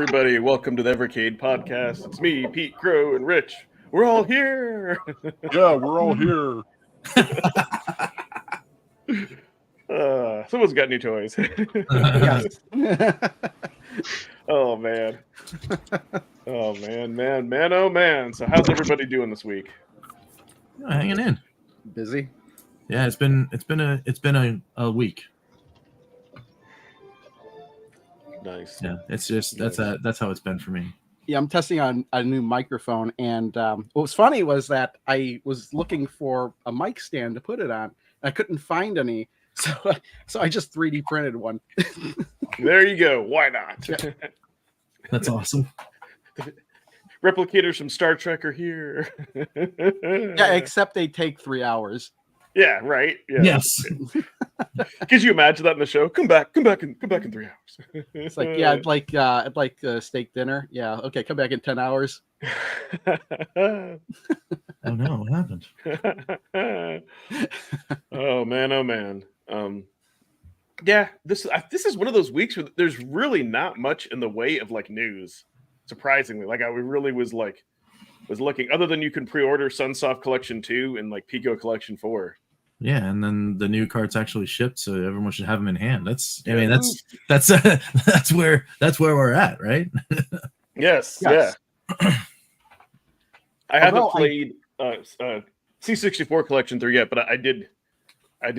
everybody. Welcome to the Evercade podcast. It's me, Pete, Crow, and Rich. We're all here. Yeah, we're all here. Someone's got new toys. Yes. Oh, man. Oh, man. Oh, man. So how's everybody doing this week? Hanging in. Busy? Yeah, it's been a week. Nice. Yeah, it's just that's how it's been for me. Yeah, I'm testing on a new microphone, and what was funny was that I was looking for a mic stand to put it on. I couldn't find any, so I just 3D printed one. There you go. Why not? That's awesome. Replicators from Star Trek are here. Yeah, except they take 3 hours. Yeah, right. Yeah. Yes. Could you imagine that in the show? Come back in 3 hours. It's like, yeah, I'd like steak dinner. Yeah, okay, come back in 10 hours. Oh no, what happened? Oh man. Yeah, this is one of those weeks where there's really not much in the way of like news. Surprisingly, like I really was looking. Other than you can pre-order Sunsoft Collection 2 and like Pico Collection 4. Yeah, and then the new cards actually shipped, so everyone should have them in hand. That's where we're at, right? Yes. Yeah. I haven't played C64 Collection 3 yet, but I did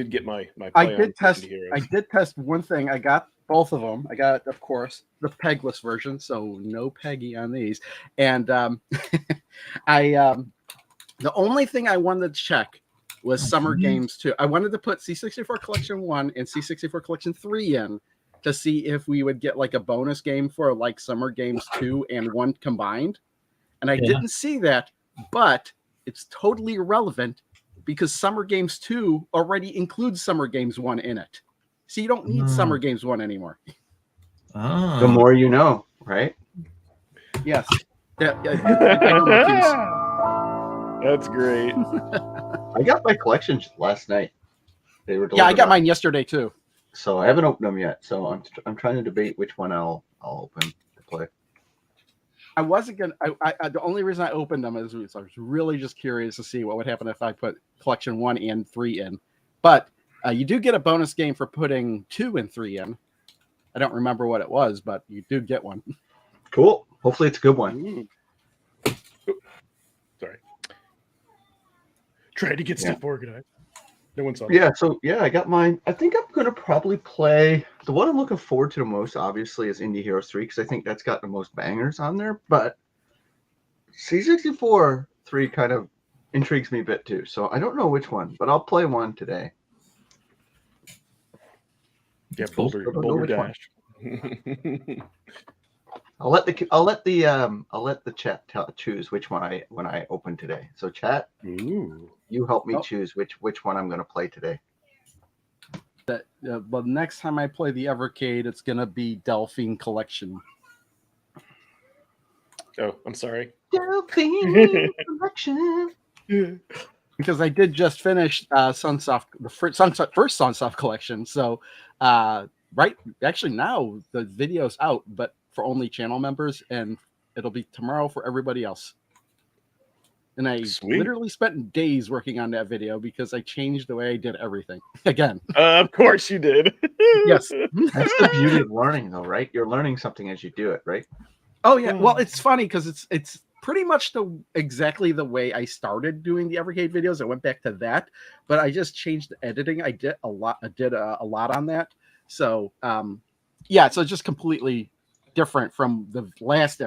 get my play I did on test one thing. I got both of them. I got, of course, the pegless version, so no Peggy on these. And the only thing I wanted to check was Summer Games 2. I wanted to put C64 Collection 1 and C64 Collection 3 in to see if we would get like a bonus game for like Summer Games 2 and 1 combined. And I didn't see that, but it's totally irrelevant because Summer Games 2 already includes Summer Games 1 in it. So you don't need Summer Games 1 anymore. Oh. The more you know, right? Yes. Yeah, I know my keys. That's great. I got my collections last night. They were I got mine yesterday too. So I haven't opened them yet. So I'm trying to debate which one I'll open to play. I wasn't gonna. I the only reason I opened them is I was really just curious to see what would happen if I put Collection 1 and 3 in. But you do get a bonus game for putting 2 and 3 in. I don't remember what it was, but you do get one. Cool. Hopefully it's a good one. Sorry. Trying to get stuff organized. No one saw that. Yeah, so I got mine. I think I'm gonna probably play the one I'm looking forward to the most, obviously, is Indie Heroes 3, because I think that's got the most bangers on there. But C64 3 kind of intrigues me a bit too. So I don't know which one, but I'll play one today. Yeah, Boulder Dash. I'll let the chat choose which one I open today. So chat, you help me choose which one I'm going to play today. Well, next time I play the Evercade, it's going to be Delphine Collection. Oh, I'm sorry. Delphine Collection. Because I did just finish Sunsoft, the first Sunsoft collection. So, actually now the video's out, but for only channel members, and it'll be tomorrow for everybody else. And I literally spent days working on that video because I changed the way I did everything again. Of course you did. Yes. That's the beauty of learning, though, right? You're learning something as you do it, right? Oh yeah. Well, it's funny because it's pretty much exactly the way I started doing the Evercade videos. I went back to that, but I just changed the editing. I did a lot on that. So so just completely different from the last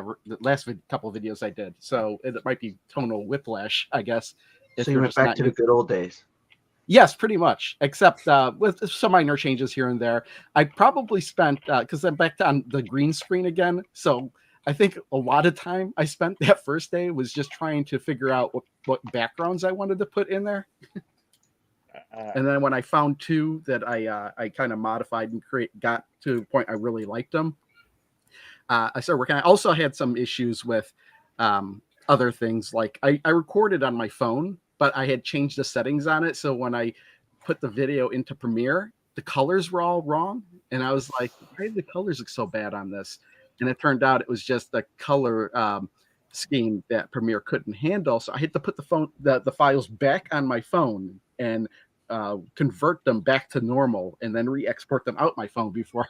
couple of videos I did. So it might be tonal whiplash, I guess. So you went back to the good old days. Yes, pretty much, except with some minor changes here and there. I probably spent, because I'm back on the green screen again, so I think a lot of time I spent that first day was just trying to figure out what backgrounds I wanted to put in there. And then when I found 2 that I kind of modified and got to the point I really liked them, I started working. I also had some issues with other things. Like I recorded on my phone, but I had changed the settings on it. So when I put the video into Premiere, the colors were all wrong. And I was like, why did the colors look so bad on this? and it turned out it was just the color scheme that Premiere couldn't handle. So I had to put the files back on my phone and convert them back to normal, and then re-export them out my phone before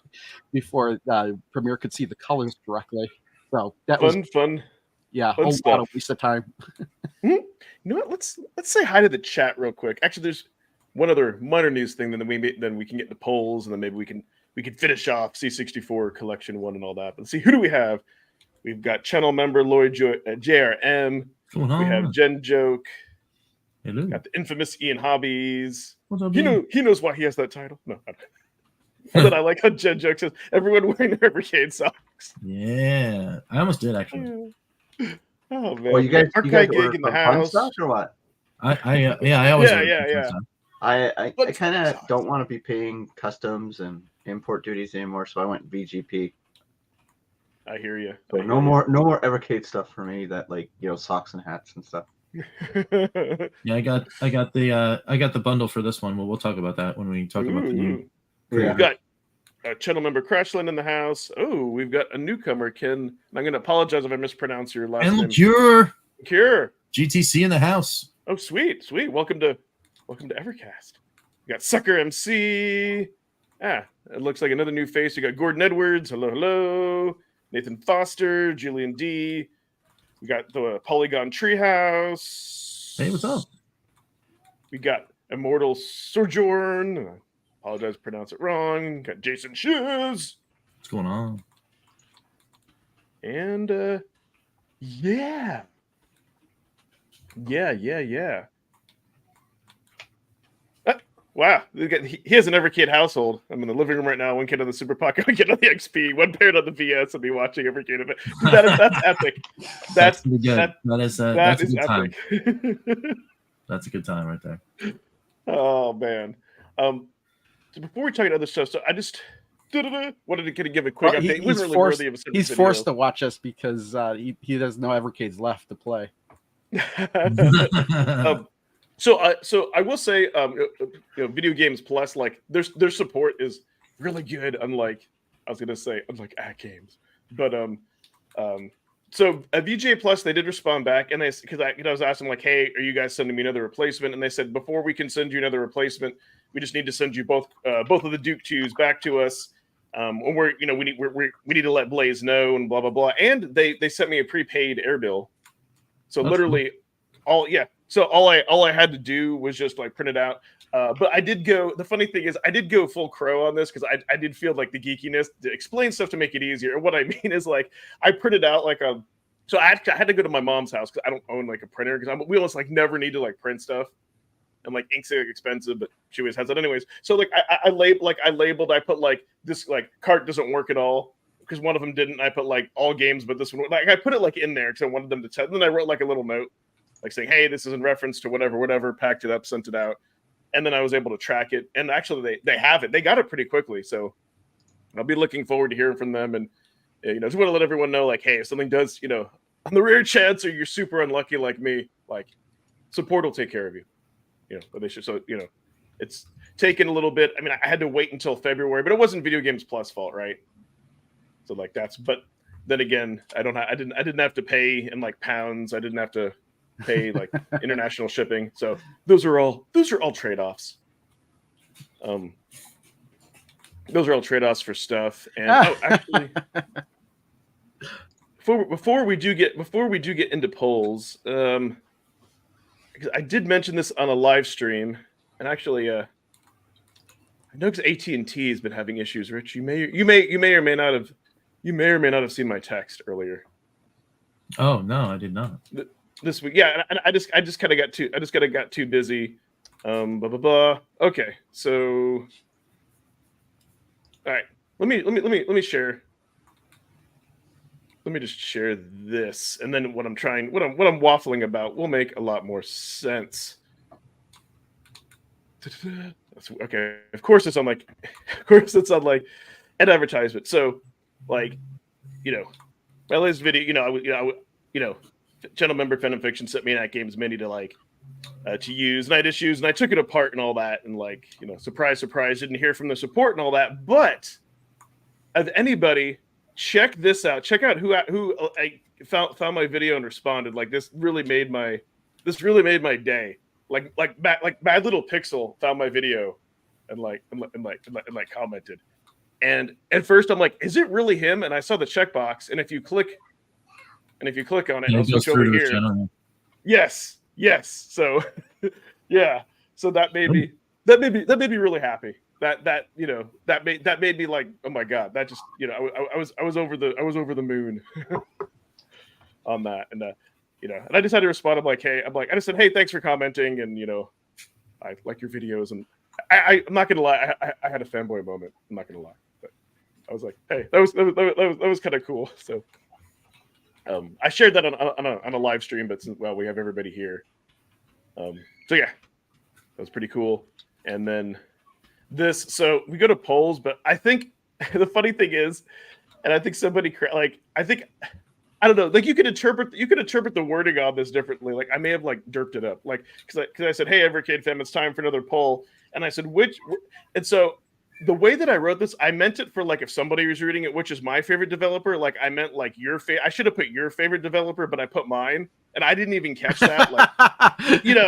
Premiere could see the colors correctly. So that was fun. Yeah, fun a stuff. lot of waste of time. You know what? Let's say hi to the chat real quick. Actually, there's one other minor news thing. Then we can get the polls, and then maybe we can finish off C64 Collection 1 and all that. But let's see, who do we have? We've got channel member Lloyd JRM. We have Jen Joke. Hello. Got the infamous Ian Hobbies. What's up, He knows why he has that title. No, I don't. And then I like how Jen Joke says everyone wearing their Evercade socks. Yeah, I almost did actually. Oh man! Well, you guys Arcade gig order in the from Fun house. Stuff or what? I always order Yeah. from Fun Stuff. I Fun kind of Stuff. don't want to be paying customs and import duties anymore, so I went VGP. I hear you. So no more Evercade stuff for me. That socks and hats and stuff. Yeah, I got the bundle for this one. Well, we'll talk about that when we talk about the new. We've got a channel member Crashland in the house. Oh, we've got a newcomer, Ken. And I'm going to apologize if I mispronounce your last And name. Cure GTC in the house. Oh, sweet. Welcome to Evercast. We got Sucker MC. It looks like another new face. We got Gordon Edwards. Hello. Nathan Foster, Julian D. We got the Polygon Treehouse. Hey, what's up? We got Immortal Sojourn. I apologize to pronounce it wrong. Got Jason Shiz. What's going on? And yeah. Wow, he has an Evercade household. I'm in the living room right now. One kid on the Super Pocket, one kid on the XP, one parent on the VS, and me watching Evercade Effect. That's epic. That's pretty good. That's a good epic. time. That's a good time right there. Oh man. So before we talk about other stuff, so I just wanted to give a quick update. It wasn't really worthy of a he's forced to watch us because he has no Evercades left to play. So I will say, Video Games Plus, like their support is really good. Unlike at games, but so at VGA Plus they did respond back, and because I was asking like, hey, are you guys sending me another replacement? And they said before we can send you another replacement, we just need to send you both of the Duke 2s back to us. We need to let Blaze know and blah blah blah. And they sent me a prepaid air bill, so That's literally So all I had to do was just like print it out. But I did go. The funny thing is, I did go full crow on this because I did feel like the geekiness to explain stuff to make it easier. And what I mean is like I printed out like a. So I had to go to my mom's house because I don't own like a printer because we almost like never need to like print stuff. And like ink's like expensive, but she always has it anyways. So like I labeled. I put like this like cart doesn't work at all because one of them didn't. I put like all games, but this one like I put it like in there because I wanted them to test. And then I wrote like a little note. Like saying, hey, this is in reference to whatever, packed it up, sent it out. And then I was able to track it. And actually they have it. They got it pretty quickly. So I'll be looking forward to hearing from them. And, just want to let everyone know, like, hey, if something does, on the rare chance or you're super unlucky like me, like support will take care of you. But they should, it's taken a little bit. I mean, I had to wait until February, but it wasn't Video Games Plus fault, right? So like but then again, I didn't have to pay in like pounds. I didn't have to pay like international shipping, so those are all trade-offs. Those are all trade-offs for stuff. And actually, before we do get into polls, because I did mention this on a live stream, and actually, I know because AT&T has been having issues. Rich, you may or may not have seen my text earlier. Oh no, I did not. This week, yeah, and I just kind of got too busy. Blah blah blah. Okay, so all right, let me share. Let me just share this, and then what I'm waffling about will make a lot more sense. Okay, of course it's on like an advertisement. So, like, my latest video, channel member Fen and Fiction sent me an At Games Mini to to use, and I had issues, and I took it apart and all that, and surprise, didn't hear from the support and all that. But if anybody check this out. Check out who I found my video and responded. Like this really made my day. Like Bad Little Pixel found my video and commented. And at first I'm like, is it really him? And I saw the checkbox, and if you click on it, it'll switch over here. Yes. So yeah. So that made me really happy. That made me like, oh my god, that just I was over the moon on that, and and I just had to respond. I just said, hey, thanks for commenting, and I like your videos, and I'm not gonna lie, I had a fanboy moment. I'm not gonna lie, but I was like, hey, that was kind of cool. So I shared that on a live stream, but since we have everybody here, so yeah, that was pretty cool. And then so we go to polls, but I think the funny thing is, and I think somebody I don't know, like you could interpret the wording on this differently. Like I may have derped it up, because I said, hey, Evercade fam, it's time for another poll, and I said and so the way that I wrote this, I meant it for if somebody was reading it, which is my favorite developer. I meant your I should have put your favorite developer, but I put mine, and I didn't even catch that.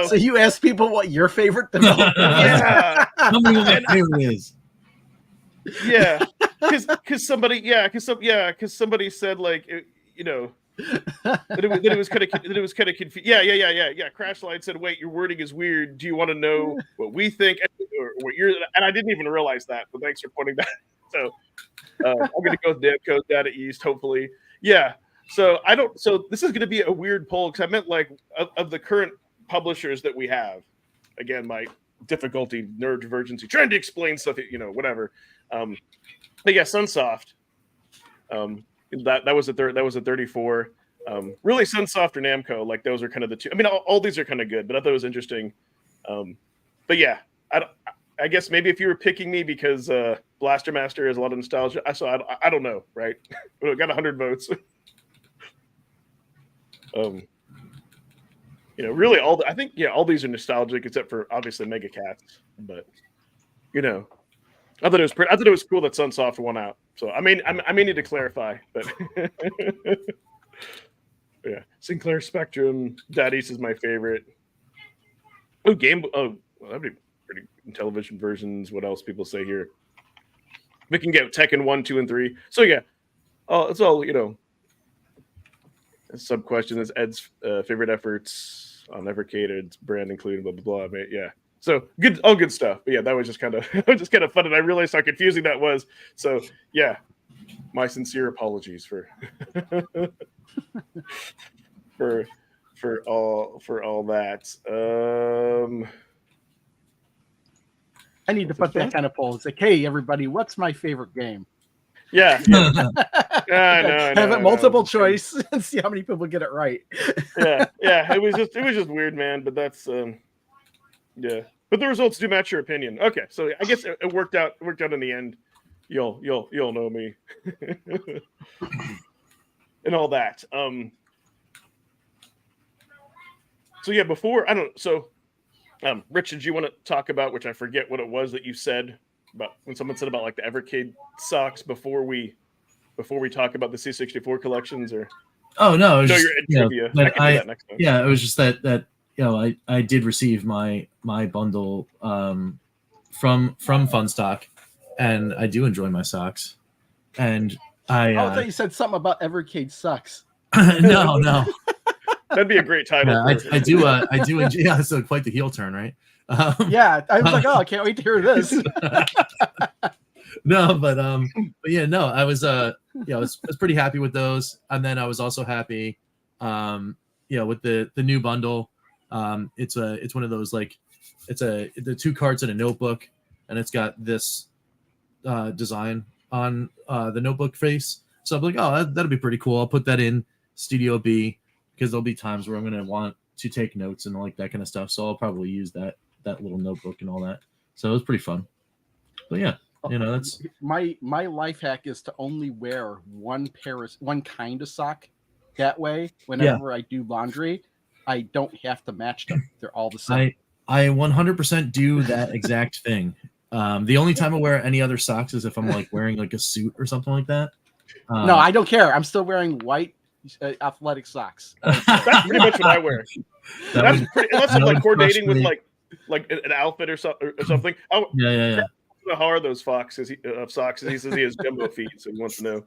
So you asked people what your favorite developer yeah. Tell me what my favorite is. Yeah, because somebody said that it was kind of confused. Yeah. Crashline said, "Wait, your wording is weird. Do you want to know what we think or what you're?" And I didn't even realize that. But thanks for pointing that. So I'm gonna go with Damco's Data East. Hopefully, yeah. So So this is gonna be a weird poll because I meant of the current publishers that we have. Again, my difficulty, neurodivergency, trying to explain stuff. Whatever. But yeah, Sunsoft. That was a 34. Really, Sunsoft or Namco, those are kind of the two. I mean, all these are kind of good, but I thought it was interesting. But yeah, I guess maybe if you were picking me because Blaster Master has a lot of nostalgia, I don't know, right? We got 100 votes. Really I think all these are nostalgic except for obviously Mega Cats, but I thought it was cool that Sunsoft won out. So I may need to clarify, but yeah, Sinclair Spectrum, Daddy's is my favorite. That'd be pretty television versions. What else people say here? We can get Tekken 1, 2, and 3. So yeah, it's all A sub question is Ed's favorite efforts on Evercade, its brand included, blah blah blah. Yeah. So good, all good stuff. But yeah, that was just kind of fun, and I realized how confusing that was. So yeah, my sincere apologies for for all that. I need to put that kind of poll. It's like, hey, everybody, what's my favorite game? Yeah. No, have it multiple choice and see how many people get it right. yeah. It was just weird, man. But that's yeah. But the results do match your opinion. Okay, so I guess it worked out. It worked out in the end. You'll know me, and all that. So yeah, Richard, do you want to talk about, which I forget what it was that you said about when someone said about the Evercade socks before we talk about the C64 collections, or? Oh no, it was trivia. I can do that next time. Yeah, it was just that I did receive my bundle from Funstock, and I do enjoy my socks. And I thought you said something about Evercade sucks. No. That'd be a great title. Yeah, I do enjoy. Yeah, so quite the heel turn, right? Yeah, I was like, oh, I can't wait to hear this. No, but yeah, no, I was I was pretty happy with those, and then I was also happy, with the new bundle. It's one of those it's the 2 cards in a notebook, and it's got this design on the notebook face. So I'm like, oh, that'll be pretty cool. I'll put that in Studio B because there'll be times where I'm gonna want to take notes and that kind of stuff. So I'll probably use that little notebook and all that. So it was pretty fun. But yeah, that's my life hack is to only wear one kind of sock. That way, whenever I do laundry, I don't have to match them. They're all the same. I 100% do that exact thing. The only time I wear any other socks is if I'm wearing a suit or something like that. No, I don't care. I'm still wearing white athletic socks. That's pretty much what I wear. That's pretty, unless I'm like coordinating with like an outfit or something. Oh, yeah. How are those socks? Socks? He says he has jumbo feet, so he wants to know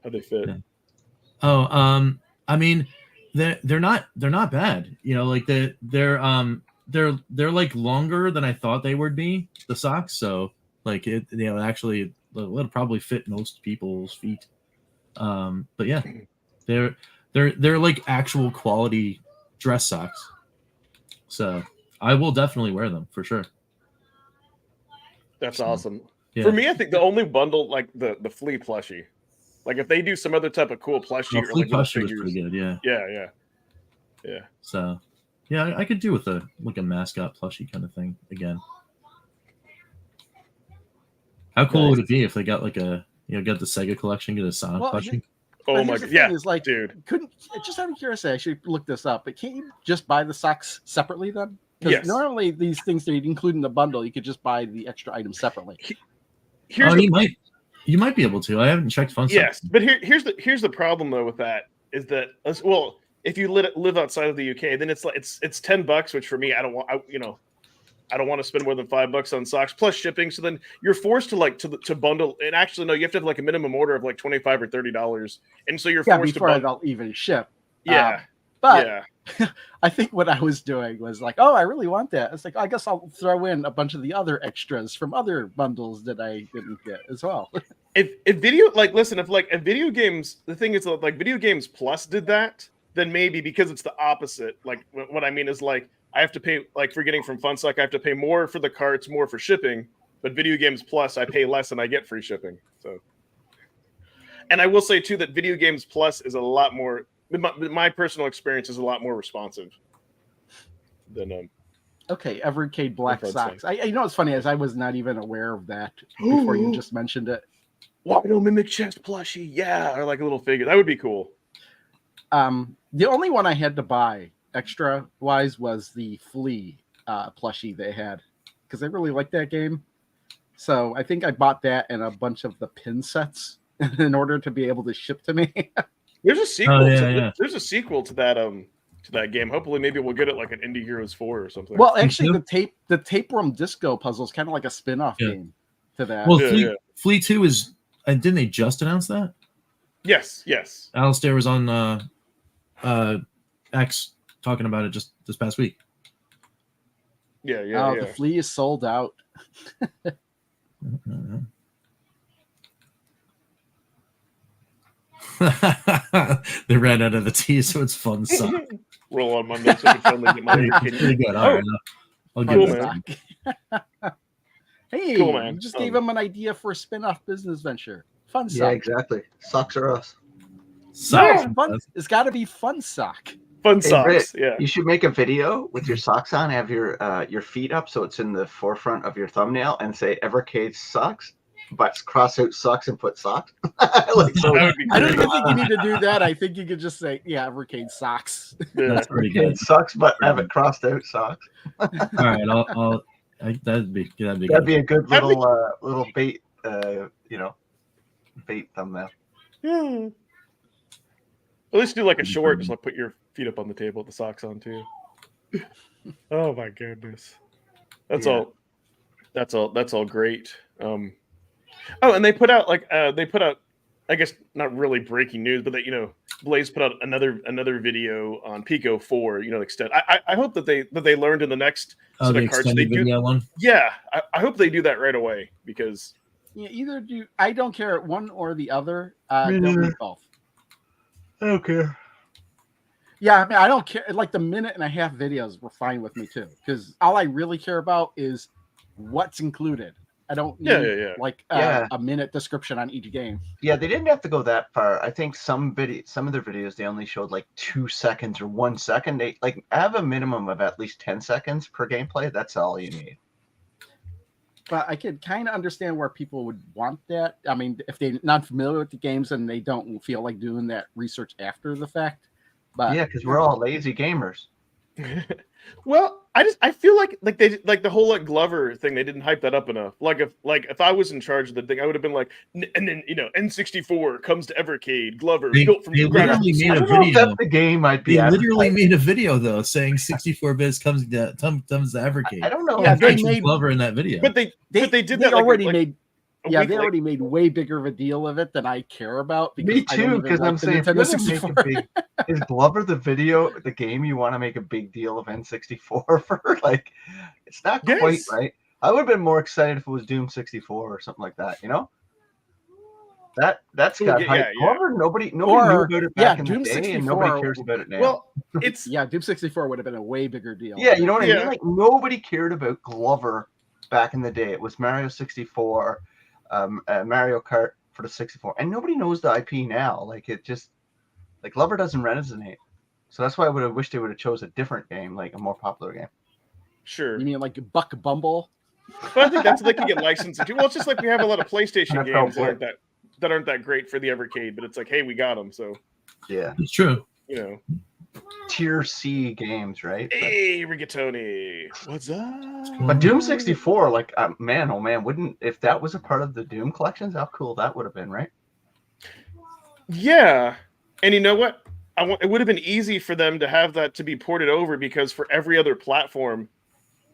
how they fit. Yeah. Oh, I mean, they're not bad. You know, like they're like longer than I thought they would be, the socks. So like actually it'll probably fit most people's feet. But yeah, they're like actual quality dress socks. So I will definitely wear them for sure. That's awesome. Yeah. For me, I think the only bundle like the flea plushie. Like if they do some other type of cool plushie or like plushie was pretty good, yeah. So yeah, I could do with a mascot plushie kind of thing again. How cool would it be if they got like got the Sega collection, get a Sonic plushie? Oh my god, yeah, is like, dude. Couldn't just out of curiosity, I should look this up. But can't you just buy the socks separately then? Because yes. Normally these things that you include in the bundle, you could just buy the extra items separately. You might be able to. I haven't checked Fun. Yes, but here's the problem though with that is that if you live outside of the UK, then it's like it's $10, which for me I don't want to spend more than $5 on socks plus shipping. So then you're forced to bundle. And actually, no, you have to have like a minimum order of like $25 or $30, and so you're forced before to they'll even ship. Yeah, but yeah. I think what I was doing was like, oh, I really want that. It's like, I guess I'll throw in a bunch of the other extras from other bundles that I didn't get as well. If video, like, listen, if like a video games, the thing is like Video Games Plus did that, then maybe, because it's the opposite. Like what I mean is like I have to pay, like for getting from Funsock, I have to pay more for the carts, more for shipping. But Video Games Plus, I pay less and I get free shipping. So, and I will say too that Video Games Plus is a lot more. My personal experience is a lot more responsive than Okay, Evercade Black Socks. You know what's funny is I was not even aware of that before you just mentioned it. Why don't mimic chest plushie? Yeah, or like a little figure. That would be cool. The only one I had to buy extra wise was the Flea plushie they had, because I really like that game. So I think I bought that and a bunch of the pin sets in order to be able to ship to me. There's a sequel. There's a sequel to that game. Hopefully, maybe we'll get it like an Indie Heroes 4 or something. Well, actually, the tapeworm disco puzzle is kind of like a spin-off game to that. Well, Flea 2 is, and didn't they just announce that? Yes. Alistair was on X talking about it just this past week. Yeah. The Flea is sold out. They ran out of the tea, so it's fun sock. Roll on Monday, so we can finally get my pretty good. All right, I'll give it. Hey, cool, man. You just gave him an idea for a spin-off business venture. Fun sock. Yeah, exactly. Socks are us. It's got to be fun sock. Fun socks. Yeah. You should make a video with your socks on. Have your feet up so it's in the forefront of your thumbnail, and say Evercade socks. But cross out socks and put socks. I don't even think you need to do that. I think you could just say, yeah, Evercade socks. Yeah, that's pretty good. Sucks, but have it crossed out socks. All right, that'd be a good little bait, bait thumbnail. Yeah. At least do like a short, just like put your feet up on the table with the socks on too. Oh my goodness, that's all great. Oh, and they put out I guess not really breaking news, but that Blaze put out another video on Pico 4. Extent. I hope that they learned in the next set of cards they do. One? Yeah, I hope they do that right away, because either do. I don't care one or the other. Don't need both. I don't care. Yeah, I mean, I don't care. Like the minute and a half videos were fine with me too, because all I really care about is what's included. I don't need a minute description on each game. Yeah, they didn't have to go that far. I think some of their videos they only showed like 2 seconds or 1 second. They have a minimum of at least 10 seconds per gameplay. That's all you need. But I could kind of understand where people would want that. I mean, if they're not familiar with the games and they don't feel like doing that research after the fact. But yeah, because we're all lazy gamers. Well, I feel like they like the whole like Glover thing. They didn't hype that up enough. If I was in charge of the thing, I would have been like, and then N64 comes to Evercade. Glover They built from ground up. literally made I a don't know if video. that's the game I'd be They at. literally made a video though, saying 64 bits comes to Evercade. I don't know. Yeah, And they featured made- Glover in that video. But they did They that like, already like made. a Yeah, week they later. already made way bigger of a deal of it than I care about. Because Me I don't too, even because like I'm the saying if Nintendo you're gonna make 64. a big, is Glover the game you want to make a big deal of N64 for? Like, it's not quite Yes. right. I would have been more excited if it was Doom 64 or something like that. You know, that's Ooh, got yeah, hype. yeah. Glover, nobody knew Or- about it yeah, back in the Doom day, and 64 nobody cares about it now. Well, it's Yeah, Doom 64 would have been a way bigger deal. Yeah, you know what I Yeah. mean? Like, nobody cared about Glover back in the day. It was Mario 64, Mario Kart for the 64, and nobody knows the IP now. Like, it just, like, Glover doesn't resonate. So that's why I would have wished they would have chose a different game, like a more popular game. sure. You mean like Buck Bumble? But I think that's they can get licensed too. Well, it's just like we have a lot of PlayStation NFL games that aren't that great for the Evercade, but it's like, hey, we got them, so Yeah, It's true. you know. tier C games, right? Hey, Rigatoni, what's up? But Doom 64, like, man, oh man, wouldn't, if that was a part of the Doom collections, how cool that would have been, right? Yeah, and you know what? It would have been easy for them to have that to be ported over because for every other platform,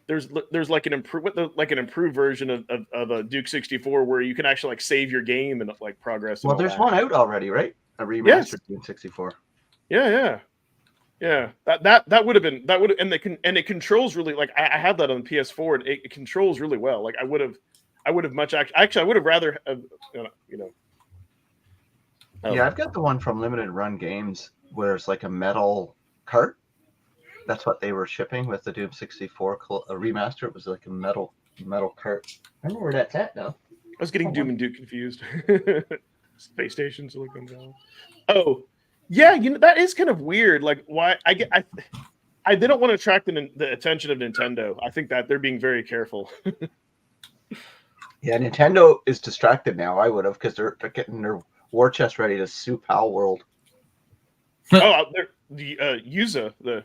there's like an improved version of a Duke 64 where you can actually like save your game and like progress. And Well, all there's that. one out already, right? A remastered Yes. Doom 64. Yeah. That would have been and it controls really like I have that on PS4 and it controls really well. Like I would have much actually I would have rather have, you know. Yeah, I've got the one from Limited Run Games where it's like a metal cart. That's what they were shipping with the Doom 64 remaster. It was like a metal cart. I don't know where that's at now. I was getting Doom and Duke confused. Space Station, Silicon Valley. Oh, yeah, you know that is kind of weird. Like, why they don't want to attract the attention of Nintendo. I think that they're being very careful. Yeah, Nintendo is distracted now. I would have, because they're getting their war chest ready to sue Pal World. Oh, the Yuza, the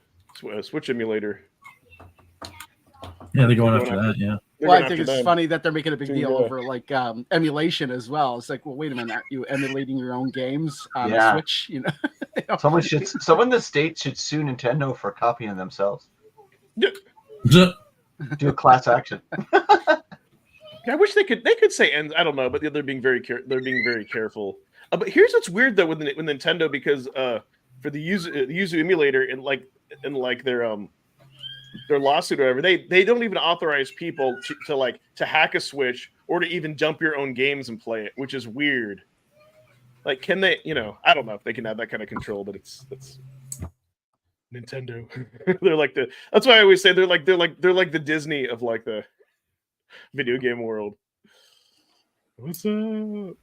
Switch emulator. Yeah, they're going after that. Yeah. They're Well, going I think after it's them. funny that they're making a big So, deal yeah. over like emulation as well. It's like, well, wait a minute, aren't you emulating your own games on Yeah. the Switch? You know, Someone in the States should sue Nintendo for copying themselves. Yeah. Do a class action. I wish they could say, and I don't know, but they're being very careful. But here's what's weird though with Nintendo because for the Yuzu emulator in their lawsuit or whatever, they don't even authorize people to hack a Switch or to even dump your own games and play it, which is weird. Like, can they? You know, I don't know if they can have that kind of control, but it's Nintendo. They're like that's why I always say they're like the Disney of like the video game world. What's up?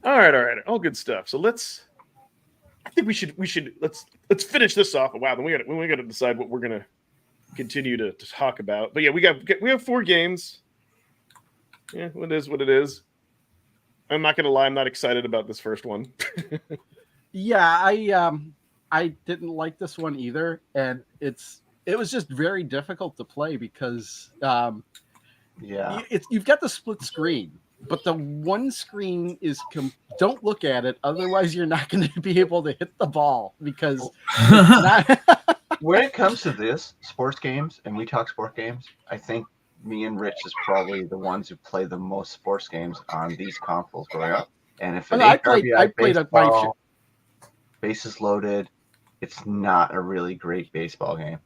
All right, all good stuff. So I think we should let's finish this off. Wow, then we got to decide what we're gonna continue to talk about. But yeah, we have 4 games. Yeah, it is what it is. I'm not gonna lie, I'm not excited about this first one. yeah, I didn't like this one either, and it was just very difficult to play because Yeah. you've got the split screen, but the one screen is don't look at it, otherwise you're not going to be able to hit the ball because it's not. When it comes to this sports games, and we talk sport games, I think me and Rich is probably the ones who play the most sports games on these consoles growing up. And if it I ain't played baseball, bases loaded, it's not a really great baseball game.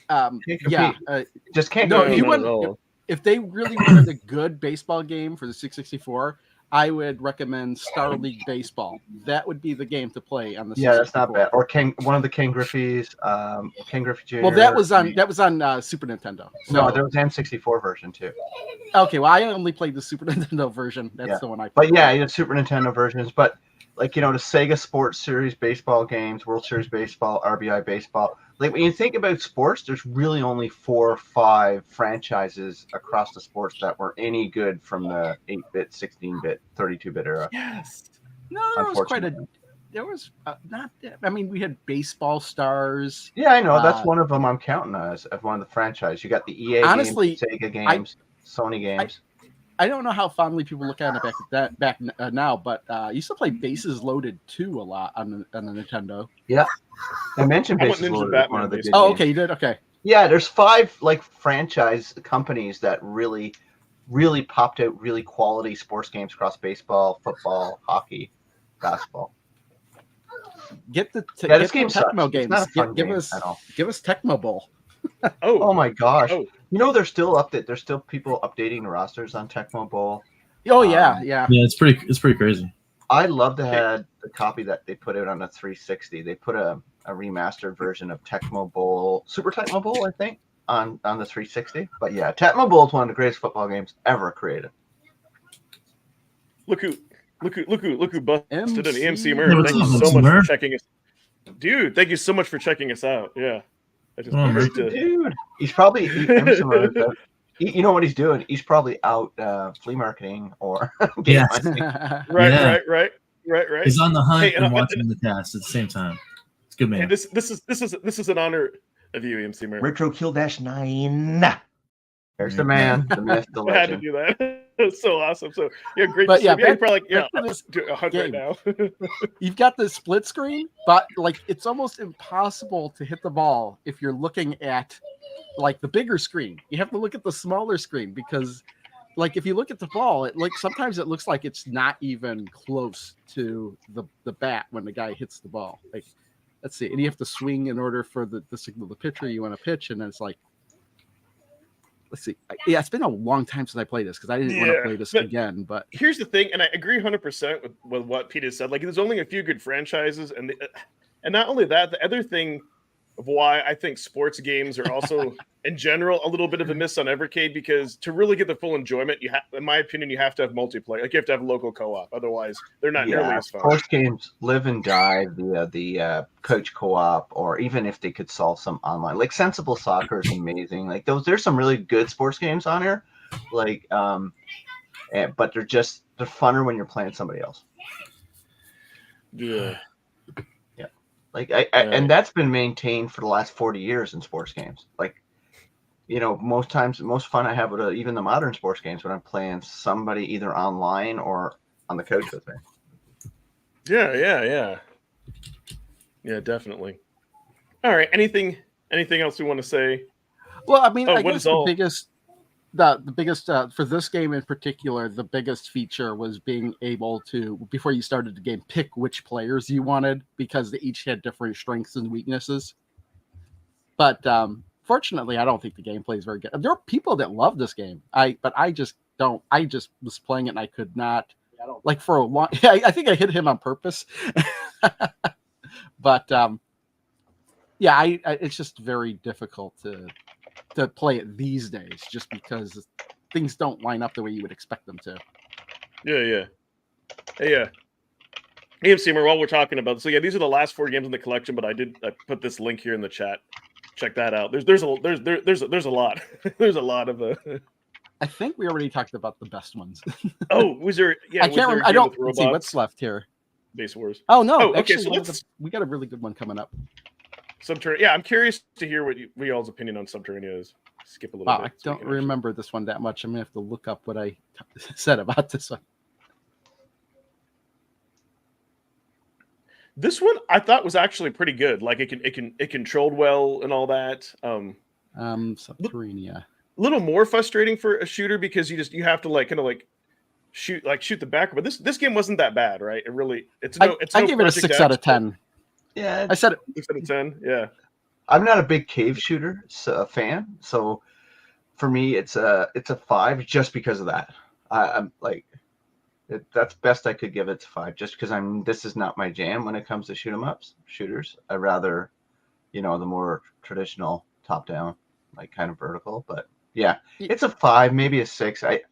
Can't Yeah, compete. Just can't no, compete. you not wouldn't. at all. If they really wanted a good baseball game for the 664, I would recommend Star League Baseball. That would be the game to play on the. Yeah, that's 64. not bad. Or one of the Ken Griffey's, Ken Griffey Jr. Well, that was on Super Nintendo. No, So, there was an N64 version too. okay, well, I only played the Super Nintendo version. That's Yeah. the one I But played. yeah, you had Super Nintendo versions. But like, you know, the Sega Sports Series baseball games, World Series Baseball, RBI Baseball. Like, when you think about sports, there's really only 4 or 5 franchises across the sports that were any good from the 8-bit, 16-bit, 32-bit era. Yes. No, there was quite a. there was not. I mean, we had baseball stars. Yeah, I know. That's one of them I'm counting as one of the franchise. You got the EA Honestly, games, Sega games, Sony games. I don't know how fondly people look at it back now, but I used to play Bases Loaded 2 a lot on the Nintendo. Yeah, I mentioned I want Bases Ninja Loaded as Batman one of the basically. good Oh, games. okay, you did. Okay. Yeah, there's 5 like franchise companies that really popped out really quality sports games across baseball, football, hockey, basketball. Get the This game sucks. Tecmo It's games. not a fun Give game us at all. Tecmo Bowl. Oh my gosh! Oh. You know they're still There's still people updating the rosters on Tecmo Bowl. Oh yeah, yeah. Yeah, it's pretty crazy. I love to have the copy that they put out on the 360. They put a remastered version of Tecmo Bowl, Super Tecmo Bowl, I think, on the 360. But yeah, Tecmo Bowl is one of the greatest football games ever created. Look who busted in MC EMC Murph. what's Thank you up, so much Murph? for checking us. Dude, thank you so much for checking us out. Yeah. I just Oh, great to, Dude, he's probably you know what he's doing? He's probably out flea marketing or game Yes. hunting. right. He's on the hunt Hey, and watching the cast at the same time. It's good, man. Hey, this is an honor of you, EMC Murph. Retro Kill Dash 9. There's the man, the myth, the I had to legend. do that. It's so awesome. So yeah, great. But to yeah, see. You're back- probably like, yeah, back to I'm this doing a hunt right game. now. You've got the split screen, but like it's almost impossible to hit the ball if you're looking at like the bigger screen. You have to look at the smaller screen because like if you look at the ball, sometimes it looks like it's not even close to the bat when the guy hits the ball. Like let's see, and you have to swing in order for the signal the pitcher you want to pitch, and then it's like let's see. Yeah, it's been a long time since I played this because I didn't want to play this again. But here's the thing, and I agree 100% with what Pete has said. Like, there's only a few good franchises, and not only that, the other thing of why I think sports games are also, in general, a little bit of a miss on Evercade because to really get the full enjoyment, in my opinion, you have to have multiplayer. Like, you have to have local co-op, otherwise they're not nearly as fun. Sports games live and die via the coach co-op, or even if they could solve some online. Like Sensible Soccer is amazing. Like there's some really good sports games on here. Like, but they're funner when you're playing somebody else. Yeah. Like and that's been maintained for the last 40 years in sports games. Like, you know, most fun I have with even the modern sports games when I'm playing somebody either online or on the couch with me. Yeah, definitely. All right. Anything else we want to say? well, I mean, I what guess is all- the biggest for this game in particular, the biggest feature was being able to, before you started the game, pick which players you wanted because they each had different strengths and weaknesses. But fortunately, I don't think the gameplay is very good. There are people that love this game. But I just don't. I just was playing it and I could not. Like for a long, I think I hit him on purpose. But yeah, it's just very difficult to play it these days just because things don't line up the way you would expect them to. Yeah. EMC, while we're talking about, so yeah, these are the last 4 games in the collection, but I put this link here in the chat. Check that out. There's a lot. There's a lot of I think we already talked about the best ones. Oh, was there? Yeah, I can't remember. I don't see what's left here. Base Wars. Oh no! Oh, okay, actually, so we got a really good one coming up. Subterrania. Yeah, I'm curious to hear what y'all's opinion on Subterrania is. Skip a little Wow, bit. I don't remember this one that much. I'm gonna have to look up what I said about this one. This one I thought was actually pretty good. Like it controlled well and all that. Subterrania. A little more frustrating for a shooter because you have to shoot the back. But this game wasn't that bad, right? I gave it a 6 out of 10. Yeah, I said it. 6 out of 10. Yeah. I'm not a big cave shooter fan, so for me it's a 5 just because of that. I'm like, that's best I could give it to 5 just because this is not my jam when it comes to shooters. I rather, the more traditional top down, like kind of vertical. But yeah, it's a 5, maybe a 6. I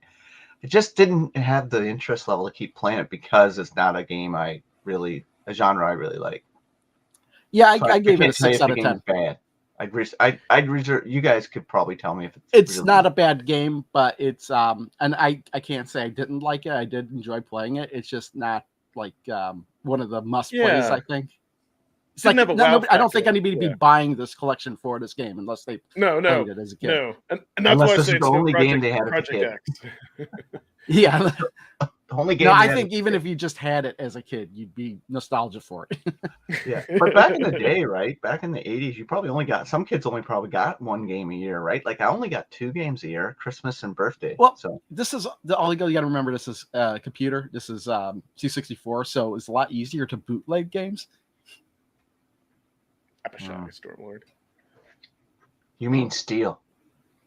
just didn't have the interest level to keep playing it because it's not a genre I really like. Yeah, So I gave it a can't tell you 6 if out the of game 10. is bad. I'd reserve. You guys could probably tell me if It's really not a bad game, but it's and I can't say I didn't like it. I did enjoy playing it. It's just not like one of the must plays. Yeah. I think it's Didn't like have a wow I don't think factor. anybody would Yeah. be buying this collection for this game unless they No, played it as a kid. no, and that's Unless why I this say is it's the no only game Project, they had as a Project kid. X. Yeah. The only game No, they I had think as a even kid. if you just had it as a kid, you'd be nostalgic for it. Yeah, but back in the day, right? Back in the 80s, you probably only got some kids only probably got one game a year, right? Like I only got 2 games a year, Christmas and birthday. Well, So this is all you got to remember. This is computer. This is C64, so it's a lot easier to bootleg games. Apashai Stormlord. you mean steal?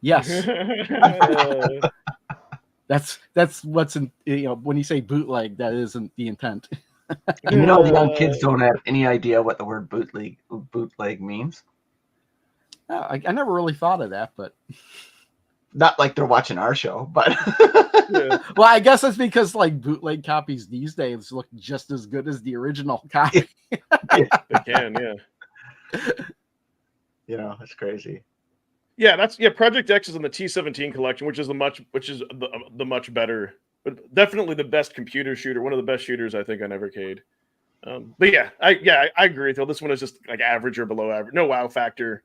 Yes, that's what's in. When you say bootleg, that isn't the intent. You know, the young kids don't have any idea what the word bootleg means. I never really thought of that, but Not like they're watching our show, but Yeah. well, I guess that's because like bootleg copies these days look just as good as the original copy. They can, yeah. it's crazy. Yeah, Project X is in the T17 collection, which is the much better, but definitely the best computer shooter, one of the best shooters I think on Evercade. But I agree with you. This one is just like average or below average, no wow factor.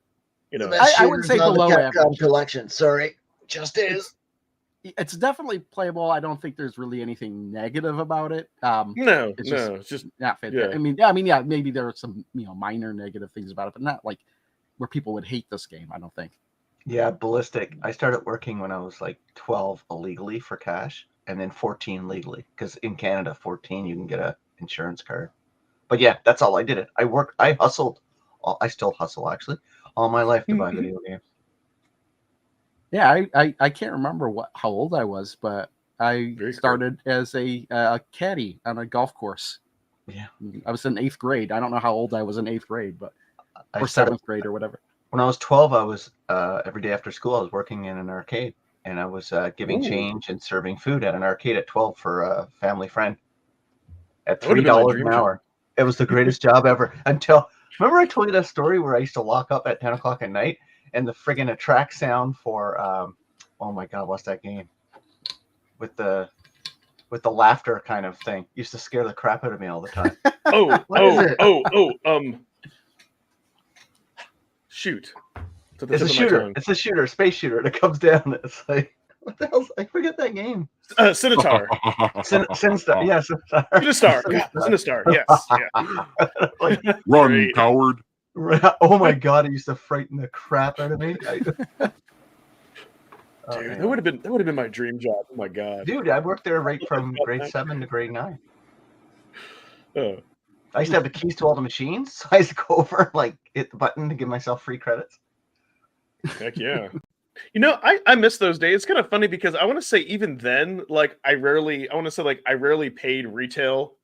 I would say below average collection. Sorry, just is. It's definitely playable. I don't think there's really anything negative about it. No, it's it's just not fit. yeah. I mean, maybe there are some minor negative things about it, but not like where people would hate this game. I don't think. Yeah, ballistic. I started working when I was like 12 illegally for cash, and then 14 legally. Because in Canada, 14 you can get a insurance card. But yeah, that's all I did. I hustled. I still hustle actually all my life to buy video games. Yeah, I can't remember how old I was, but I started as a caddy on a golf course. Yeah, I was in 8th grade. I don't know how old I was in 8th grade, but or 7th grade or whatever. When I was 12, I was every day after school, I was working in an arcade, and I was giving change and serving food at an arcade at 12 for a family friend at $3 an hour. It was the greatest job ever. Until remember, I told you that story where I used to lock up at 10 o'clock at night, and the friggin' attract sound for oh my god, what's that game with the laughter kind of thing used to scare the crap out of me all the time. Shoot. It's a shooter. It's a shooter, space shooter that comes down. It's like, what the hell? I forget that game. Sinistar. Sinistar. Yeah, Sinistar. Yes. Yeah. Like, run, coward. Oh my god, it used to frighten the crap out of me. Dude, that would have been my dream job. Oh my god. Dude, I worked there right from grade 7 to grade 9. Oh. I used to have the keys to all the machines, so I used to go over and like hit the button to give myself free credits. Heck yeah. I miss those days. It's kind of funny because I want to say even then, like I rarely paid retail